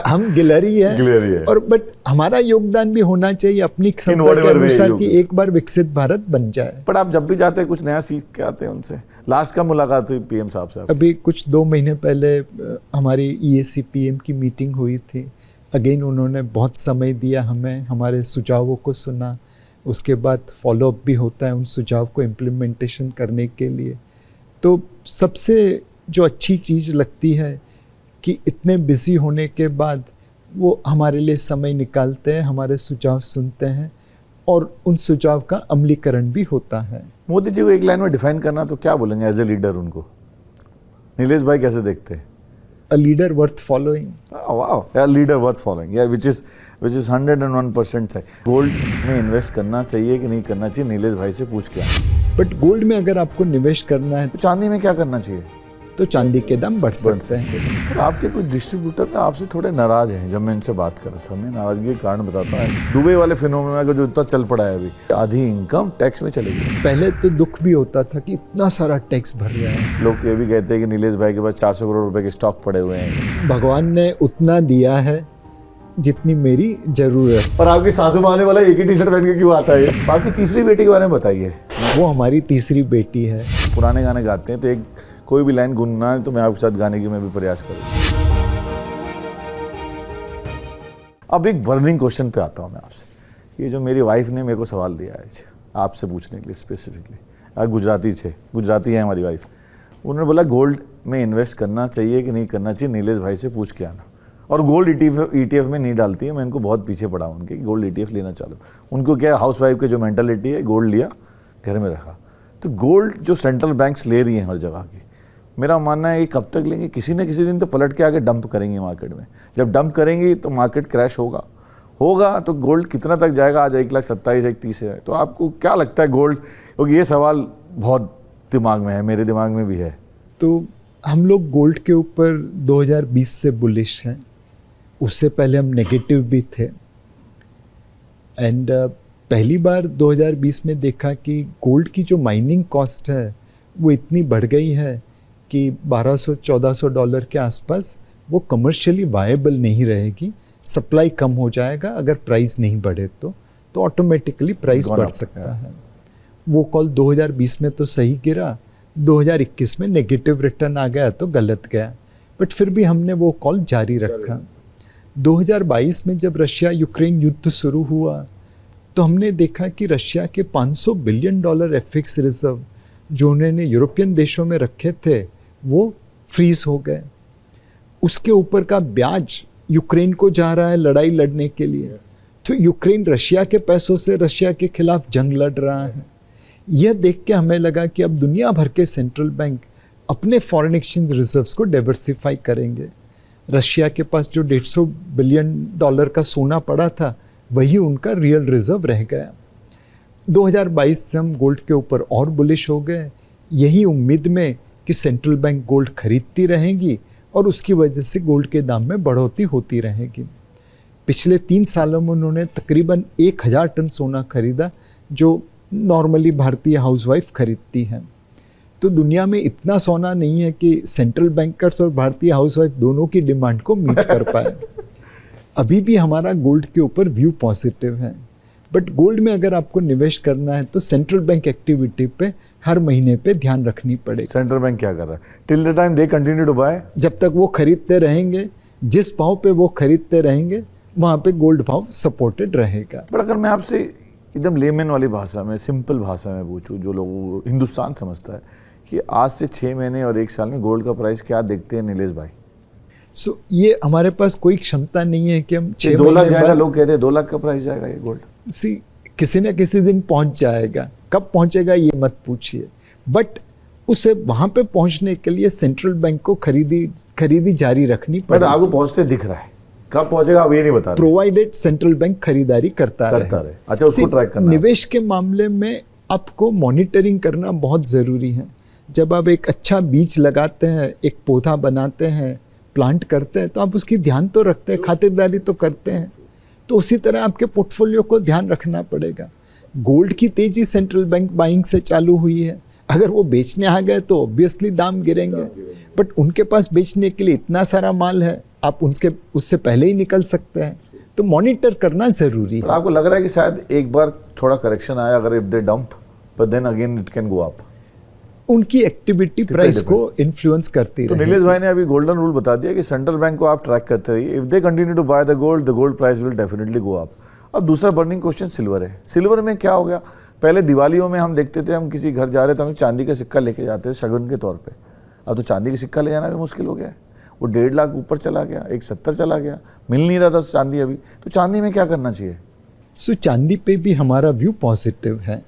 हम गिलहरी है। गिलहरी है। और बट हमारा योगदान भी होना चाहिए अपनी क्षमता के अनुसार कि एक बार विकसित भारत बन जाए। पर आप जब भी जाते हैं कुछ नया सीख के आते हैं उनसे। लास्ट का मुलाकात हुई पीएम साहब से? अभी कुछ 2 महीने पहले हमारी EAC PM की मीटिंग हुई थी। अगेन उन्होंने बहुत समय दिया हमें, हमारे सुझावों को सुना, उसके बाद फॉलोअप भी होता है उन सुझाव को इम्प्लीमेंटेशन करने के लिए। तो सबसे जो अच्छी चीज़ लगती है कि इतने बिजी होने के बाद वो हमारे लिए समय निकालते हैं, हमारे सुझाव सुनते हैं और उन सुझाव का अमलीकरण भी होता है। मोदी जी को एक लाइन में डिफाइन करना तो क्या बोलेंगे एज ए लीडर उनको? नीलेश भाई कैसे देखते हैं? A leader worth following. Wow, a leader worth following. Yeah, which is 101% सही। गोल्ड में इन्वेस्ट करना चाहिए कि नहीं करना चाहिए, नीलेश भाई से पूछ के आए। बट गोल्ड में अगर आपको निवेश करना है तो चांदी में क्या करना चाहिए? तो चांदी के दाम बढ़ सकते हैं। पर आपके कुछ डिस्ट्रीब्यूटर ना आपसे थोड़े नाराज हैं। जब मैं इनसे बात कर रहा था, मैं नाराजगी के कारण बताता हूँ। दुबई वाले फिनोमेना का जो इतना चल पड़ा है अभी, आधी इनकम टैक्स में चलेगी। पहले तो दुख भी होता था कि इतना सारा टैक्स भर रहे हैं। लोग ये भी कहते हैं कि नीलेश भाई के पास 400 करोड़ रुपए के स्टॉक पड़े हुए हैं। भगवान ने उतना दिया है जितनी मेरी जरूरत। और आपकी सासू माने वाला एक ही टी शर्ट पहन के क्यों आता है? आपकी तीसरी बेटी के बारे में बताइए। वो हमारी तीसरी बेटी है। पुराने गाने गाते हैं तो एक कोई भी लाइन गुनना है तो मैं आपके साथ गाने की मैं भी प्रयास करूँगा। अब एक बर्निंग क्वेश्चन पे आता हूँ मैं आपसे। ये जो मेरी वाइफ ने मेरे को सवाल दिया है आपसे पूछने के लिए स्पेसिफिकली, गुजराती है हमारी वाइफ। उन्होंने बोला गोल्ड में इन्वेस्ट करना चाहिए कि नहीं करना चाहिए, नीलेश भाई से पूछ के आना। और गोल्ड ETF में नहीं डालती है। मैं इनको बहुत पीछे पड़ा हूँ उनके, गोल्ड ETF लेना चालू। उनको क्या, हाउस वाइफ के जो मेंटालिटी है, गोल्ड लिया घर में रखा। तो गोल्ड जो सेंट्रल बैंक्स ले रही हैं हर जगह की, मेरा मानना है ये कब तक लेंगे? किसी न किसी दिन तो पलट के आके डंप करेंगे मार्केट में। जब डंप करेंगी तो मार्केट क्रैश होगा तो गोल्ड कितना तक जाएगा? आज 1,27,000 1,30,000 है। तो आपको क्या लगता है गोल्ड, क्योंकि ये सवाल बहुत दिमाग में है, मेरे दिमाग में भी है। तो हम लोग गोल्ड के ऊपर 2020 से बुलिश हैं। उससे पहले हम नेगेटिव भी थे। एंड पहली बार 2020 में देखा कि गोल्ड की जो माइनिंग कॉस्ट है वो इतनी बढ़ गई है कि $1,200-1,400 के आसपास वो कमर्शियली वायबल नहीं रहेगी। सप्लाई कम हो जाएगा अगर प्राइस नहीं बढ़े तो ऑटोमेटिकली प्राइस बढ़ सकता है। वो कॉल 2020 में तो सही गिरा, 2021 में नेगेटिव रिटर्न आ गया तो गलत गया, बट फिर भी हमने वो कॉल जारी रखा। 2022 में जब रशिया यूक्रेन युद्ध शुरू हुआ तो हमने देखा कि रशिया के $500 बिलियन FX रिजर्व जो उन्होंने यूरोपियन देशों में रखे थे वो फ्रीज हो गए। उसके ऊपर का ब्याज यूक्रेन को जा रहा है लड़ाई लड़ने के लिए। तो यूक्रेन रशिया के पैसों से रशिया के खिलाफ जंग लड़ रहा है। यह देख के हमें लगा कि अब दुनिया भर के सेंट्रल बैंक अपने फॉरेन एक्सचेंज रिजर्व्स को डाइवर्सिफाई करेंगे। रशिया के पास जो $150 बिलियन का सोना पड़ा था वही उनका रियल रिजर्व रह गया। 2022 से हम गोल्ड के ऊपर और बुलिश हो गए, यही उम्मीद में कि सेंट्रल बैंक गोल्ड खरीदती रहेंगी और उसकी वजह से गोल्ड के दाम में बढ़ोतरी होती रहेगी। पिछले 3 सालों में उन्होंने तकरीबन 1,000 टन सोना खरीदा जो नॉर्मली भारतीय हाउसवाइफ खरीदती हैं। तो दुनिया में इतना सोना नहीं है कि सेंट्रल बैंकर्स और भारतीय हाउसवाइफ दोनों की डिमांड को मीट कर पाए। अभी भी हमारा गोल्ड के ऊपर व्यू पॉजिटिव है, बट गोल्ड में अगर आपको निवेश करना है तो सेंट्रल बैंक एक्टिविटी पे हर महीने पे ध्यान रखनी पड़ेगी। सेंट्रल बैंक क्या कर रहा है? Till the time they continue to buy, जब तक वो खरीदते रहेंगे, जिस भाव पे वो खरीदते रहेंगे वहाँ पे गोल्ड भाव सपोर्टेड रहेगा। बट अगर मैं आपसे एकदम लेमन वाली भाषा में, सिंपल भाषा में पूछूं जो लोग हिंदुस्तान समझता है कि आज से 6 महीने और 1 साल में गोल्ड का प्राइस क्या देखते हैं नीलेश भाई? सो ये हमारे पास कोई क्षमता नहीं है कि हम 6 2 लाख जाएगा, लोग कहते हैं 2 लाख का प्राइस जाएगा ये गोल्ड। सी किसी न किसी दिन पहुंच जाएगा, कब पहुंचेगा ये मत पूछिए, बट उसे वहां पे पहुंचने के लिए सेंट्रल बैंक को खरीदी जारी रखनी बट पड़ेगी। आपको पहुंचते दिख रहा है, कब पहुंचेगा आप ये नहीं बता रहे। प्रोवाइडेड सेंट्रल बैंक खरीदारी करता रहे। अच्छा, उसको ट्रैक करना है। निवेश के मामले में आपको मॉनिटरिंग करना बहुत ज़रूरी है। जब आप एक अच्छा बीज लगाते हैं, एक पौधा बनाते हैं, प्लांट करते हैं, तो आप उसकी ध्यान तो रखते हैं, खातिरदारी तो करते हैं। तो उसी तरह आपके पोर्टफोलियो को ध्यान रखना पड़ेगा। गोल्ड की तेजी सेंट्रल बैंक बाइंग से चालू हुई है, अगर वो बेचने आ गए तो ऑब्वियसली दाम गिरेंगे, बट उनके पास बेचने के लिए इतना सारा माल है, आप उससे पहले ही निकल सकते हैं। तो मॉनिटर करना ज़रूरी है। आपको लग रहा है कि शायद एक बार थोड़ा करेक्शन आया, अगर if they dump but then again it can go up, उनकी एक्टिविटी प्राइस को इन्फ्लुएंस करती तो रहेगी। नीलेश भाई ने अभी गोल्डन रूल बता दिया कि सेंट्रल बैंक को आप ट्रैक करते रहिए, if they continue to buy the gold price will definitely go up. अब दूसरा बर्निंग क्वेश्चन सिल्वर है। सिल्वर में क्या हो गया, पहले दिवालियों में हम देखते थे, हम किसी घर जा रहे थे, हम चांदी का सिक्का लेके जाते थे शगुन के तौर पे। अब तो चांदी का सिक्का ले जाना भी मुश्किल हो गया है, वो 1.5 लाख ऊपर चला गया, 170 चला गया, मिल नहीं रहा था चांदी अभी। तो चांदी में क्या करना चाहिए? सो चांदी पे भी हमारा व्यू पॉजिटिव है।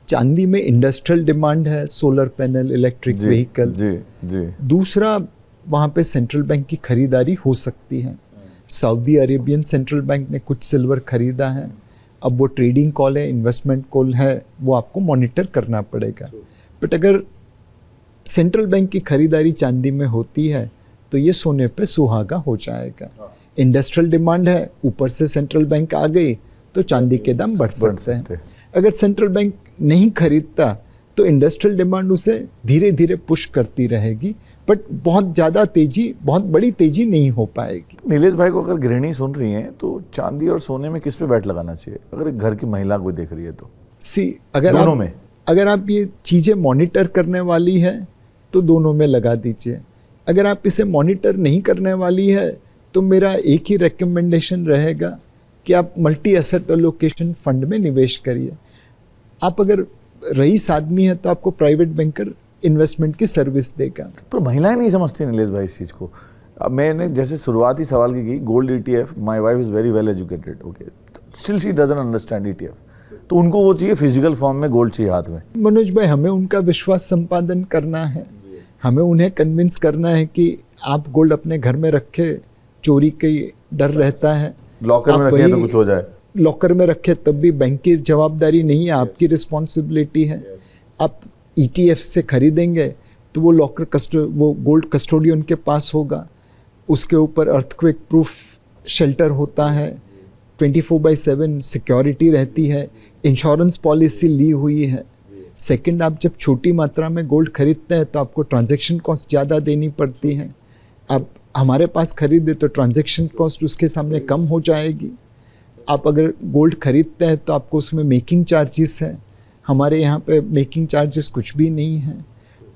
चांदी में इंडस्ट्रियल डिमांड है, सोलर पैनल, इलेक्ट्रिक व्हीकल। जी। दूसरा, वहाँ पे सेंट्रल बैंक की खरीदारी हो सकती है। सऊदी अरेबियन सेंट्रल बैंक ने कुछ सिल्वर खरीदा है, अब वो ट्रेडिंग कॉल है, इन्वेस्टमेंट कॉल है, वो आपको मॉनिटर करना पड़ेगा। बट अगर सेंट्रल बैंक की खरीदारी चांदी में होती है तो ये सोने पे सुहागा हो जाएगा। इंडस्ट्रियल डिमांड है, ऊपर से सेंट्रल बैंक आ गई तो चांदी के दाम बढ़ सकते हैं। अगर सेंट्रल बैंक नहीं खरीदता तो इंडस्ट्रियल डिमांड उसे धीरे धीरे पुश करती रहेगी, बट बहुत ज़्यादा तेजी, बहुत बड़ी तेजी नहीं हो पाएगी। नीलेश भाई को अगर गृहिणी सुन रही हैं तो चांदी और सोने में किस पे बैट लगाना चाहिए, अगर एक घर की महिला कोई देख रही है तो? अगर आप ये चीज़ें मॉनिटर करने वाली है तो दोनों में लगा दीजिए। अगर आप इसे मॉनिटर नहीं करने वाली है तो मेरा एक ही रिकमेंडेशन रहेगा कि आप मल्टी एसेट एलोकेशन फंड में निवेश करिए। आप अगर रईस आदमी है तो आपको प्राइवेट बैंकर इन्वेस्टमेंट की सर्विस देगा। पर महिलाएं नहीं समझती नीलेश भाई इस चीज़ को। अब मैंने जैसे शुरुआती सवाल की gold ETF, my wife is very well educated, okay, still she doesn't understand ETF, तो उनको वो चाहिए फिजिकल फॉर्म में गोल्ड चाहिए हाथ में। मनोज भाई, हमें उनका विश्वास संपादन करना है, हमें उन्हें कन्विंस करना है कि आप गोल्ड अपने घर में रखे, चोरी का डर रहता है, लॉकर में रखें तो कुछ हो जाए, लॉकर में रखे तब भी बैंक की जवाबदारी नहीं है, आपकी रिस्पॉन्सिबिलिटी है। आप ETF से खरीदेंगे तो वो वो गोल्ड कस्टोडियन के पास होगा, उसके ऊपर अर्थक्वेक प्रूफ शेल्टर होता है, 24/7 सिक्योरिटी रहती है, इंश्योरेंस पॉलिसी ली हुई है। सेकंड, आप जब छोटी मात्रा में गोल्ड खरीदते हैं तो आपको ट्रांजैक्शन कॉस्ट ज़्यादा देनी पड़ती है। आप हमारे पास खरीदे तो ट्रांजैक्शन कॉस्ट उसके सामने कम हो जाएगी। आप अगर गोल्ड खरीदते हैं तो आपको उसमें मेकिंग चार्जेस है, हमारे यहाँ पे मेकिंग चार्जेस कुछ भी नहीं है।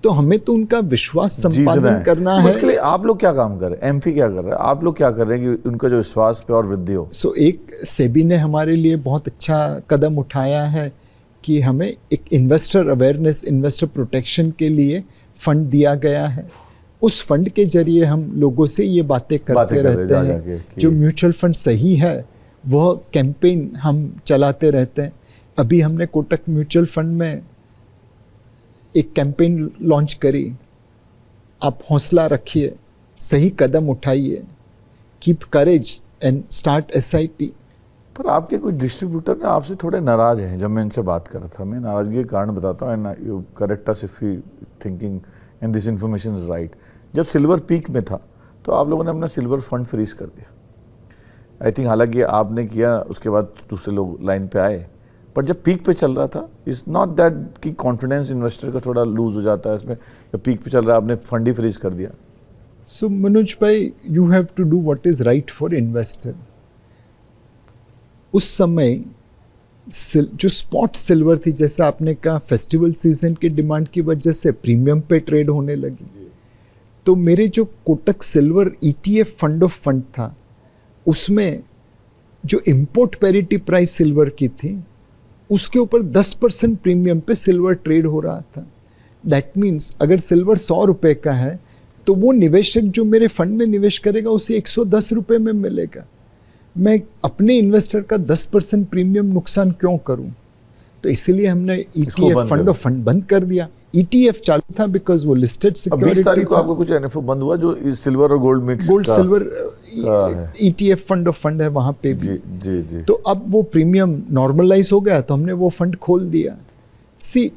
तो हमें तो उनका विश्वास संपादन करना है। उसके लिए आप लोग क्या काम कर रहे हैं, एमफी क्या कर रहा है, आप लोग क्या कर रहे हैं कि उनका जो विश्वास पे और वृद्धि हो? एक सेबी ने हमारे लिए बहुत अच्छा कदम उठाया है कि हमें एक इन्वेस्टर अवेयरनेस, इन्वेस्टर प्रोटेक्शन के लिए फंड दिया गया है। उस फंड के जरिए हम लोगों से ये बातें करते रहते हैं। जो म्यूचुअल फंड सही है वह कैंपेन हम चलाते रहते हैं। अभी हमने कोटक म्यूचुअल फंड में एक कैंपेन लॉन्च करी, आप हौसला रखिए, सही कदम उठाइए, keep courage and start SIP। पर आपके कुछ डिस्ट्रीब्यूटर ना आपसे थोड़े नाराज हैं। जब मैं इनसे बात कर रहा था, मैं नाराजगी के कारण बताता हूँ, and you correct us if you thinking and this information is right. जब सिल्वर पीक में था तो आप लोगों ने अपना सिल्वर फंड फ्रीज कर दिया, आई थिंक। हालांकि आपने किया, उसके बाद दूसरे लोग लाइन पे आए, पर जब पीक पे चल रहा था, इट्स नॉट दैट कि कॉन्फिडेंस इन्वेस्टर का थोड़ा लूज हो जाता है इसमें। जब पीक पे चल रहा है आपने फंड ही फ्रीज कर दिया। सो मनोज भाई, you have to do what is right for investor. उस समय जो स्पॉट सिल्वर थी, जैसा आपने कहा, फेस्टिवल सीजन की डिमांड की वजह से प्रीमियम पे ट्रेड होने लगी। तो मेरे जो Kotak silver ETF fund of fund था, उसमें जो इंपोर्ट पैरिटी प्राइस सिल्वर की थी, उसके ऊपर 10% प्रीमियम पे सिल्वर ट्रेड हो रहा था। दैट मीन्स अगर सिल्वर 100 रुपये का है तो वो निवेशक जो मेरे फंड में निवेश करेगा उसे 110 रुपये में मिलेगा। मैं अपने इन्वेस्टर का 10% प्रीमियम नुकसान क्यों करूं? तो इसीलिए हमने ETF फंड ऑफ फंड बंद कर दिया। ETF चालू था बिकॉज वो लिस्टेड अब 20 सिक्योरिटी तारीख को था। आपको कुछ NFO बंद हुआ जो सिल्वर और गोल्ड मिक्स गोल्ड का सिल्वर है। ETF फंड ऑफ फंड है वहां पे भी। जी जी जी। तो अब वो प्रीमियम नॉर्मलाइज हो गया तो हमने वो फंड खोल दिया। सी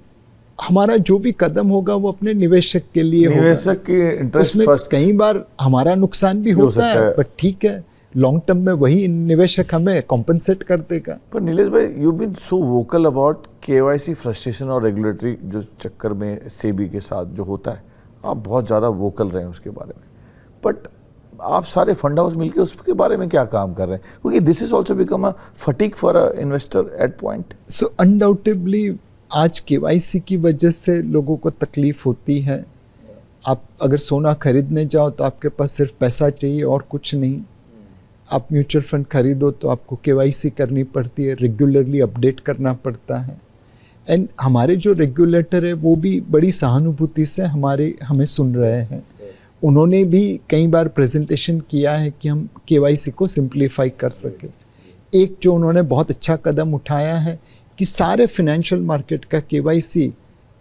हमारा जो भी कदम होगा वो अपने निवेशक के लिए होगा। निवेशक की इंटरेस्ट उसमें फर्स्ट। कई बार हमारा नुकसान भी हो होता सकता है है। बट ठीक है, लॉन्ग टर्म में वही निवेशक हमें कॉम्पनसेट कर देगा। पर नीलेश भाई, you been so vocal about KYC frustration और रेगुलेटरी जो चक्कर में सेबी के साथ जो होता है, आप बहुत ज़्यादा वोकल रहे हैं उसके बारे में। बट आप सारे फंड हाउस मिलके उसके बारे में क्या काम कर रहे हैं? क्योंकि this is also become a fatigue for a investor at point. So undoubtedly आज KYC की वजह से लोगों को तकलीफ होती है। आप अगर सोना खरीदने जाओ तो आपके पास सिर्फ पैसा चाहिए और कुछ नहीं। आप म्यूचुअल फंड खरीदो तो आपको KYC करनी पड़ती है, रेगुलरली अपडेट करना पड़ता है। एंड हमारे जो रेगुलेटर है वो भी बड़ी सहानुभूति से हमें सुन रहे हैं। उन्होंने भी कई बार प्रेजेंटेशन किया है कि हम KYC को सिंप्लीफाई कर सके। एक जो उन्होंने बहुत अच्छा कदम उठाया है कि सारे फाइनेंशियल मार्केट का KYC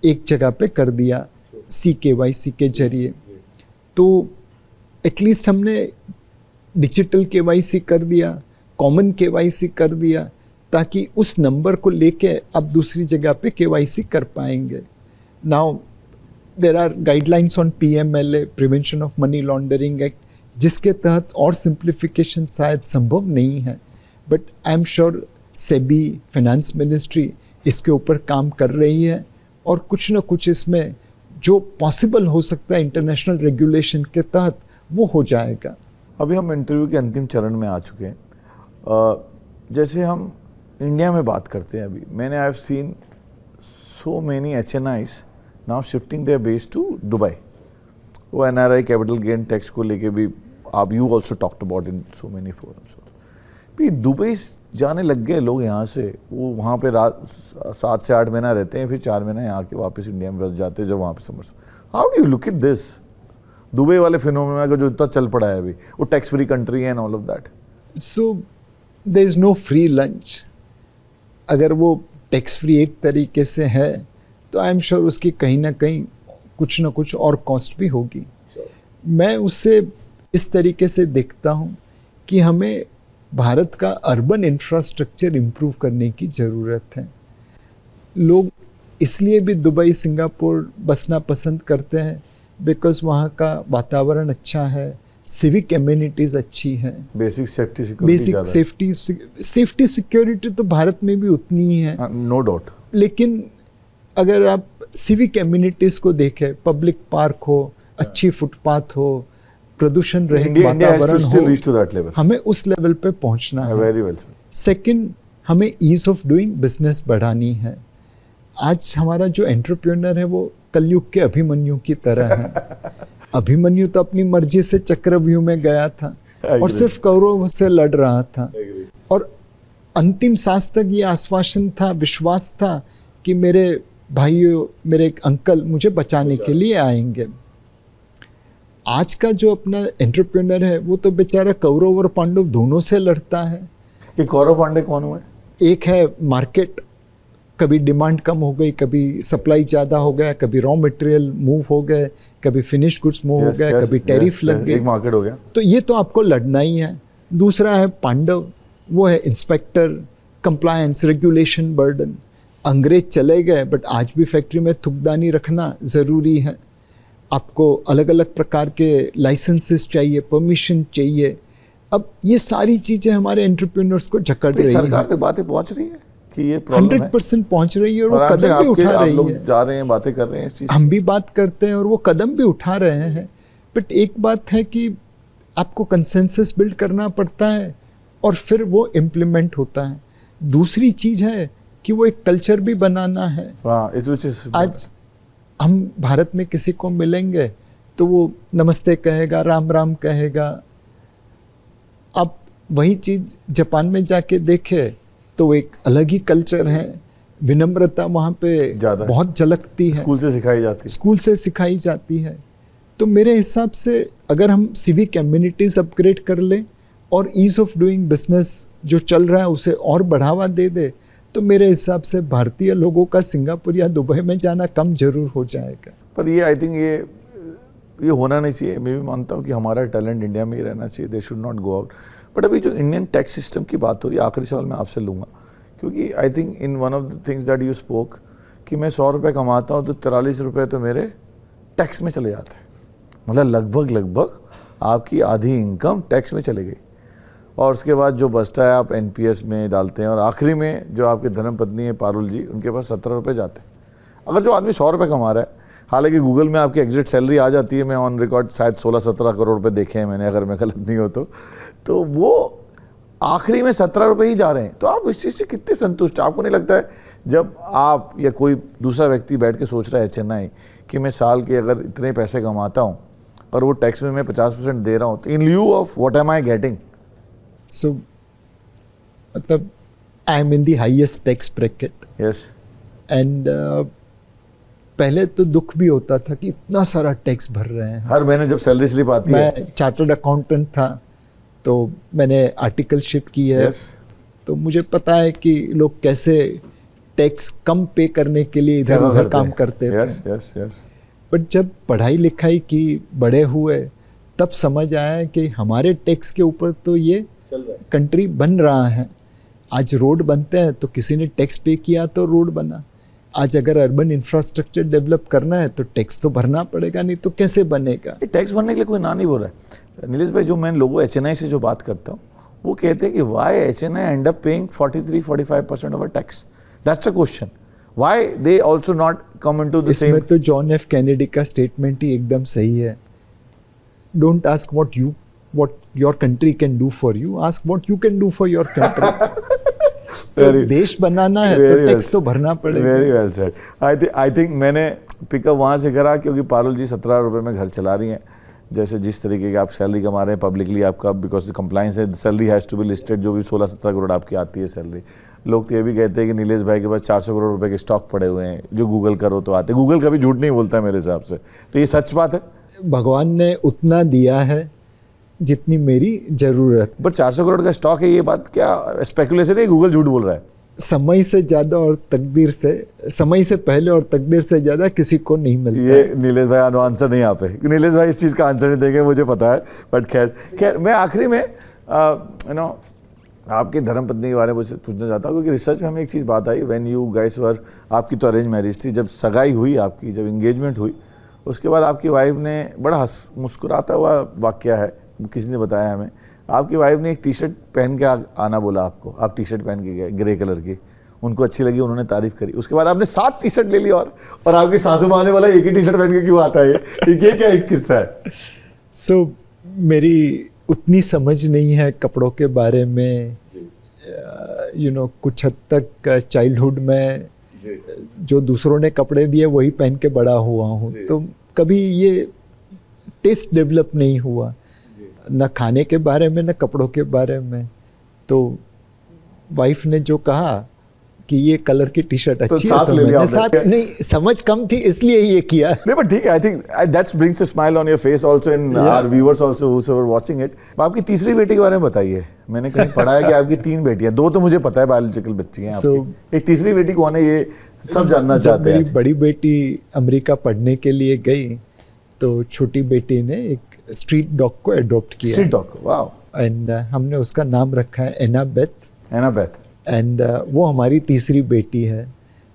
एक जगह पे कर दिया CKYC के जरिए। तो एटलीस्ट हमने डिजिटल KYC कर दिया, कॉमन KYC कर दिया, ताकि उस नंबर को लेके अब दूसरी जगह पे KYC कर पाएंगे। Now there are guidelines on PMLA, prevention of money laundering act, जिसके तहत और सिंप्लीफिकेशन शायद संभव नहीं है, but I am sure SEBI, finance ministry इसके ऊपर काम कर रही है और कुछ ना कुछ इसमें जो पॉसिबल हो सकता है इंटरनेशनल रेगुलेशन के तहत वो हो जाएगा। अभी हम इंटरव्यू के अंतिम चरण में आ चुके हैं। जैसे हम इंडिया में बात करते हैं, अभी मैंने I have seen so many HNIs now shifting their base to Dubai. वो NRI कैपिटल गेन टैक्स को लेके भी आप you also talked about in so many forums. भी दुबई जाने लग गए लोग यहाँ से, वो वहाँ पे रात 7 से 8 महीना रहते हैं, फिर 4 महीना यहाँ के वापस इंडिया में बस जाते हैं जब वहाँ पे समझ। How do you look at this Dubai वाले फिनोमेना का जो इतना चल पड़ा है अभी, वो टैक्स फ्री कंट्री है and all of that? So there is no free lunch. अगर वो टैक्स फ्री एक तरीके से है तो आई एम श्योर उसकी कहीं ना कहीं कुछ ना कुछ और कॉस्ट भी होगी। मैं उसे इस तरीके से देखता हूँ कि हमें भारत का अर्बन इंफ्रास्ट्रक्चर इम्प्रूव करने की ज़रूरत है। लोग इसलिए भी दुबई, सिंगापुर बसना पसंद करते हैं बिकॉज वहाँ का वातावरण अच्छा है, सिविक एम्यूनिटीज़ अच्छी है, basic safety security, basic safety security तो भारत में भी उतनी ही है, नो डाउट। लेकिन अगर आप सिविक एम्यूनिटीज़ को देखें, पब्लिक पार्क हो, अच्छी फुटपाथ हो, प्रदूषण रहित वातावरण हो, हमें उस लेवल पे पहुंचना है। Very well. सेकंड, हमें ईज ऑफ डूइंग बिजनेस बढ़ानी है। आज हमारा जो एंटरप्रेन्योर है वो कलयुग के अभिमन्यु की तरह है। अभिमन्यु तो अपनी मर्जी से चक्रव्यूह में गया था और सिर्फ कौरवों से लड़ रहा था और अंतिम सांस तक ये आश्वासन था, विश्वास था कि मेरे भाइयों, मेरे अंकल मुझे बचाने के लिए आएंगे। आज का जो अपना एंटरप्रेन्योर है वो तो बेचारा कौरव और पांडव दोनों से लड़ता है। ये कौरव पांडे कौन हुए? एक है मार्केट, कभी डिमांड कम हो गई, कभी सप्लाई ज़्यादा हो गया, कभी रॉ मटेरियल मूव हो गए, कभी फिनिश गुड्स मूव हो गया, कभी टैरिफ लग गई, एक मार्केट हो गया। तो ये तो आपको लड़ना ही है। दूसरा है पांडव, वो है इंस्पेक्टर, कंप्लायंस, रेगुलेशन बर्डन। अंग्रेज चले गए बट आज भी फैक्ट्री में थुकदानी रखना ज़रूरी है। आपको अलग अलग प्रकार के लाइसेंसेस चाहिए, परमिशन चाहिए। अब ये सारी चीज़ें हमारे एंटरप्रेन्योर्स को जकड़ रही है। सरकार तक बातें पहुंच रही है कि ये प्रॉब्लम है? 100% पहुंच रही है और वो कदम भी उठा रही है। जा रहे हैं, बातें कर रहे हैं इस चीज़। हम भी बात करते हैं और वो कदम भी उठा रहे हैं। बट एक बात है कि आपको कंसेंसस बिल्ड करना पड़ता है और फिर वो इम्प्लीमेंट होता है। दूसरी चीज़ है कि वो एक कल्चर भी बनाना है। आज हम भारत में किसी को मिलेंगे तो वो नमस्ते कहेगा, राम राम कहेगा। अब वही चीज़ जापान में जाके देखे तो एक अलग ही कल्चर है, विनम्रता वहाँ पे बहुत झलकती है, स्कूल से सिखाई जाती है। तो मेरे हिसाब से अगर हम सिविक कम्युनिटीज़ अपग्रेड कर लें और ईज ऑफ डूइंग बिजनेस जो चल रहा है उसे और बढ़ावा दे दे, तो मेरे हिसाब से भारतीय लोगों का सिंगापुर या दुबई में जाना कम जरूर हो जाएगा। पर ये आई थिंक ये होना नहीं चाहिए। मैं भी मानता हूँ कि हमारा टैलेंट इंडिया में ही रहना चाहिए, they should not go out. But अभी जो इंडियन टैक्स सिस्टम की बात हो रही है, आखिरी सवाल मैं आपसे लूँगा, क्योंकि I think in one of the things that you spoke कि मैं 100 रुपये कमाता हूँ तो 43 रुपये तो मेरे टैक्स में चले जाते हैं। मतलब लगभग आपकी आधी इनकम टैक्स में चले गई, और उसके बाद जो बचता है आप एनपीएस में डालते हैं, और आखिरी में जो आपकी धर्मपत्नी है पारुल जी, उनके पास 17 रुपये जाते हैं। अगर जो आदमी 100 रुपये कमा रहा है, हालांकि गूगल में आपकी एग्जिट सैलरी आ जाती है, मैं ऑन रिकॉर्ड शायद 16-17 करोड़ रुपये देखे हैं मैंने, अगर मैं गलत नहीं हो तो वो आखिरी में 17 रुपये ही जा रहे हैं। तो आप इस चीज़ से कितने संतुष्ट? आपको नहीं लगता है जब आप या कोई दूसरा व्यक्ति बैठ के सोच रहा है चेन्नई कि मैं साल के अगर इतने पैसे कमाता हूँ और वो टैक्स में मैं 50% दे रहा हूँ, तो in lieu of what am I getting? So मतलब I am in the highest tax bracket. Yes. And पहले तो दुख भी होता था कि इतना सारा टैक्स भर रहे हैं। हर महीने जब सैलरी स्लिप आती है। मैं चार्टर्ड अकाउंटेंट था, तो मैंने आर्टिकलशिप की है। Yes. तो मुझे पता है कि लोग कैसे टैक्स कम पे करने के लिए इधर उधर काम करते थे। Yes yes yes. बट जब पढ़ाई लिखाई की, बड़े हुए, तब समझ आया कि हमारे टैक्स के ऊपर तो ये कंट्री बन रहा है। आज रोड बनते हैं तो किसी ने टैक्स पे किया तो रोड बना। आज अगर अर्बन इंफ्रास्ट्रक्चर डेवलप करना है तो टैक्स तो भरना पड़ेगा, नहीं तो कैसे बनेगा? टैक्स भरने के लिए कोई ना नहीं बोल रहा है। नीलेश भाई, जो मैं लोगों एचएनआई से जो बात करता हूँ, वो कहते हैं कि why HNI end up paying 43-45% of tax? That's a question. Why they also not come into the same? इसमें तो जॉन एफ कैनेडी का स्टेटमेंट ही एकदम सही है। Don't ask what your country can do for you, ask what you can do for your country. तो देश बनाना है तो टैक्स तो भरना पड़ेगा। Very well said. I think मैंने पिकअप वहाँ से करा क्योंकि पारुल जी 17 रुपये में घर चला रही हैं। जैसे जिस तरीके की आप सैलरी कमा रहे हैं पब्लिकली, आपका बिकॉज कंप्लाइंस है, salary has to be listed, जो भी 16-17 करोड़ आपकी आती है सैलरी। लोग तो ये भी कहते हैं कि नीलेश भाई के पास 400 करोड़ रुपए के स्टॉक पड़े हुए हैं, जो गूगल करो तो आते। गूगल कभी झूठ नहीं बोलता मेरे हिसाब से, तो ये सच बात है? भगवान ने उतना दिया है जितनी मेरी जरूरत। बट 400 करोड़ का स्टॉक है, ये बात क्या स्पेकुलेशन है? गूगल झूठ बोल रहा है? समय से ज़्यादा और तकदीर से, समय से पहले और तकदीर से ज़्यादा किसी को नहीं मिलता। ये नीलेश भाई आंसर नहीं आप है। नीलेश भाई इस चीज़ का आंसर नहीं देंगे, मुझे पता है। बट खैर मैं आखिरी में आपकी धर्मपत्नी के बारे में पूछना चाहता हूँ, क्योंकि रिसर्च में हमें एक चीज़ बात आई, व्हेन यू गाइस वर, आपकी तो अरेंज मैरिज थी, जब सगाई हुई आपकी, जब इंगेजमेंट हुई, उसके बाद आपकी वाइफ ने बड़ा मुस्कुराता हुआ वाक्य है, किसी ने बताया हमें, आपकी वाइफ ने एक टी शर्ट पहन के आना बोला आपको। आप टी शर्ट पहन के गए ग्रे कलर की, उनको अच्छी लगी, उन्होंने तारीफ करी। उसके बाद आपने 7 टी शर्ट ले ली, और आपकी सासू माँ ने बोला एक ही टी शर्ट पहन के क्यों आता है? ये क्या एक किस्सा है? सो मेरी उतनी समझ नहीं है कपड़ों के बारे में। कुछ हद तक चाइल्डहुड में जो दूसरों ने कपड़े दिए वही पहन के बड़ा हुआ हूँ, तो कभी ये टेस्ट डेवलप नहीं हुआ, न खाने के बारे में न कपड़ों के बारे में। तो वाइफ ने जो कहा कि ये कलर की टी शर्ट अच्छी है, तो मैंने साथ, नहीं समझ कम थी इसलिए ये किया। नहीं बट ठीक है, I think that brings a smile on your face also in our viewers also who are watching it. आपकी तीसरी बेटी के बारे में बताइए। मैंने कहीं पढ़ा है कि आपकी 3 बेटियां, 2 तो मुझे पता है बायोलॉजिकल बच्ची हैं आपकी। एक तीसरी बेटी कौन है, ये सब जानना चाहते हैं। मेरी बड़ी बेटी अमेरिका पढ़ने के लिए गई तो छोटी बेटी ने एक स्ट्रीट डॉग को अडॉप्ट किया। Street dog, wow. एंड हमने उसका नाम रखा है एनाबेथ। एंड वो हमारी तीसरी बेटी है।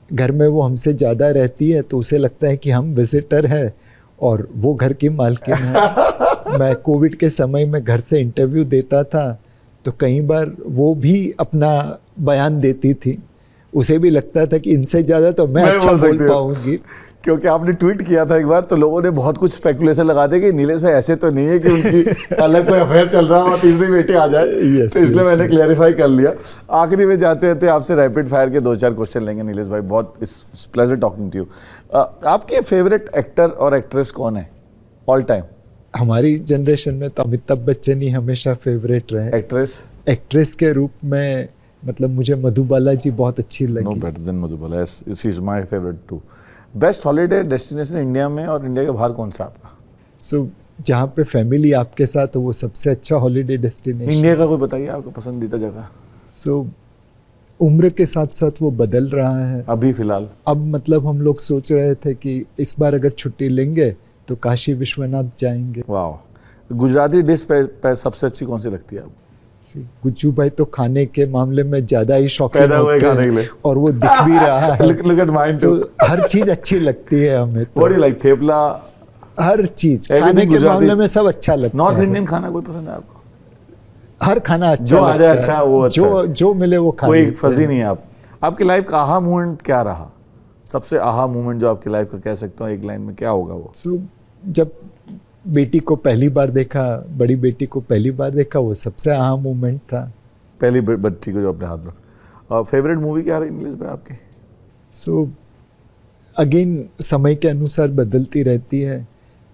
घर में वो हमसे ज़्यादा रहती है, तो उसे लगता है कि हम विजिटर हैं और वो घर की मालकिन है। मैं कोविड के समय में घर से इंटरव्यू देता था, तो कई बार वो भी अपना बयान देती थी। उसे भी लगता था कि इनसे ज़्यादा तो मैं अच्छा बोल पाऊंगी। क्योंकि आपने ट्वीट किया था एक बार, तो लोगों ने बहुत कुछ स्पेकुलेशन लगा दिया कि नीलेश भाई ऐसे तो नहीं है कि उनकी अलग कोई अफेयर चल रहा हो और तीसरी बेटी आ जाए। तो इसलिए मैंने क्लैरिफाई कर लिया। आखिरी में जाते थे आपसे रैपिड फायर के 2-4 क्वेश्चन लेंगे नीलेश भाई। बहुत it's pleasure talking to you. आपके फेवरेट एक्टर और एक्ट्रेस कौन है ऑल टाइम? हमारी जनरेशन में तो अमिताभ बच्चन ही हमेशा फेवरेट रहे। एक्ट्रेस के रूप में मतलब मुझे मधुबाला जी बहुत अच्छी लगी। No better than Madhubala, yes, she is my favourite too. Best holiday destination India में और इंडिया के बाहर कौन सा आपका? सो जहाँ पे फैमिली आपके साथ हो वो सबसे अच्छा हॉलीडे डेस्टिनेशन। इंडिया का कोई बताइए आपका पसंदीदा जगह सो उम्र के साथ साथ वो बदल रहा है। अभी फिलहाल? अब मतलब हम लोग सोच रहे थे कि इस बार अगर छुट्टी लेंगे तो काशी विश्वनाथ जाएंगे। वाह। गुजराती डिश पे सबसे अच्छी कौन सी लगती है आपको? गुज्जू भाई तो खाने के मामले में ज्यादा ही शौकीन पैदा हुए होते खाने के लिए। हैं और वो दिख भी रहा है। Look at mine too. तो हर चीज अच्छी लगती है हमें तो। What do you like? Thepla? हर चीज Everything खाने के गुजराती? मामले में सब अच्छा लगता नॉर्थ है। इंडियन खाना कोई पसंद है आपको? हर खाना अच्छा जो आ जाए लगता है। अच्छा, वो अच्छा है। जो मिले वो खा कोई लेते फजी हैं। नहीं है आप। आपकी लाइफ का आहा मोमेंट क्या रहा? सबसे आहा मोमेंट जो आपकी लाइफ का कह सकता हूँ एक लाइन में, क्या होगा वो? सो जब बेटी को पहली बार देखा, बड़ी बेटी को पहली बार देखा, वो सबसे अहम मोमेंट था। पहली बच्ची को जो अपने हाथ में। और फेवरेट मूवी क्या रही इंग्लिश में आपकी? सो अगेन समय के अनुसार बदलती रहती है,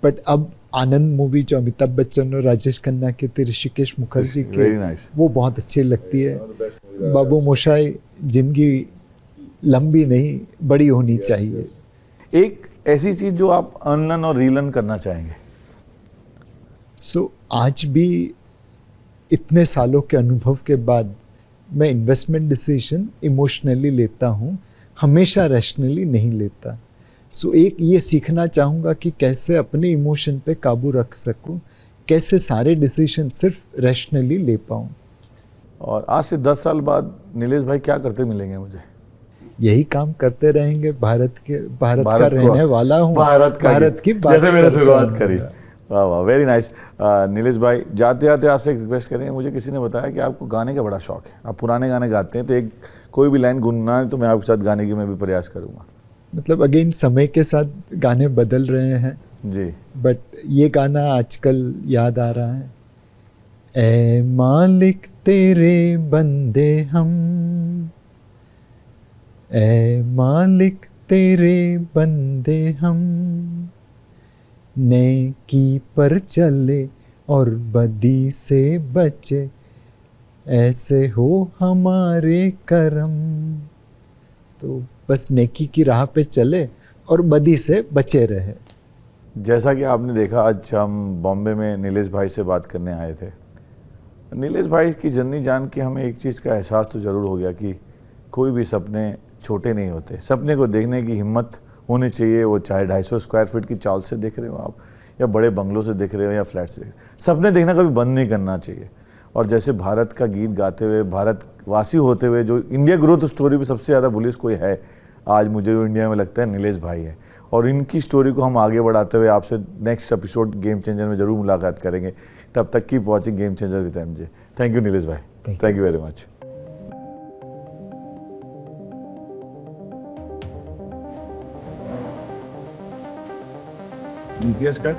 बट अब आनंद मूवी जो अमिताभ बच्चन और राजेश खन्ना के थे, ऋषिकेश मुखर्जी के, Very nice. वो बहुत अच्छी लगती है। बाबू मोशाई, जिंदगी लंबी नहीं बड़ी होनी चाहिए। एक ऐसी चीज जो आप अनलर्न और रीलर्न करना चाहेंगे? सो आज भी इतने सालों के अनुभव के बाद मैं इन्वेस्टमेंट डिसीजन इमोशनली लेता हूँ, हमेशा रैशनली नहीं लेता। सो एक ये सीखना चाहूँगा कि कैसे अपने इमोशन पे काबू रख सकूँ, कैसे सारे डिसीजन सिर्फ रैशनली ले पाऊँ। और आज से 10 साल बाद नीलेश भाई क्या करते मिलेंगे मुझे? यही काम करते रहेंगे। भारत का भारत को- रहने वाला हूँ। भारत की बात जैसे मैंने करता शुरुआत रहूँगा। करी। वाह वाह, वेरी नाइस। नीलेश भाई, जाते जाते आपसे एक रिक्वेस्ट करेंगे। मुझे किसी ने बताया कि आपको गाने का बड़ा शौक है, आप पुराने गाने गाते हैं, तो एक कोई भी लाइन गुनगुनाए तो मैं आपके साथ गाने की मैं भी प्रयास करूंगा। मतलब अगेन समय के साथ गाने बदल रहे हैं, जी। बट ये गाना आजकल याद आ रहा है। ए मालिक तेरे बंदे हम, ए मालिक तेरे बंदे हम, नेकी पर चले और बदी से बचे, ऐसे हो हमारे करम। तो बस नेकी की राह पे चले और बदी से बचे रहे। जैसा कि आपने देखा, आज हम बॉम्बे में नीलेश भाई से बात करने आए थे। नीलेश भाई की जर्नी जान के हमें एक चीज़ का एहसास तो ज़रूर हो गया कि कोई भी सपने छोटे नहीं होते। सपने को देखने की हिम्मत होनी चाहिए, वो चाहे 250 स्क्वायर फीट की चाल से देख रहे हो आप, या बड़े बंगलों से देख रहे हो, या फ्लैट से देख रहे हो। सपने देखना कभी बंद नहीं करना चाहिए। और जैसे भारत का गीत गाते हुए, भारतवासी होते हुए, जो इंडिया ग्रोथ स्टोरी पे सबसे ज़्यादा बुलिश कोई है आज मुझे जो इंडिया में लगता है, नीलेश भाई है। और इनकी स्टोरी को हम आगे बढ़ाते हुए आपसे नेक्स्ट एपिसोड गेम चेंजर में ज़रूर मुलाकात करेंगे। तब तक keep watching game changer with MJ. Thank you Nilesh bhai, thank you very much. BTS का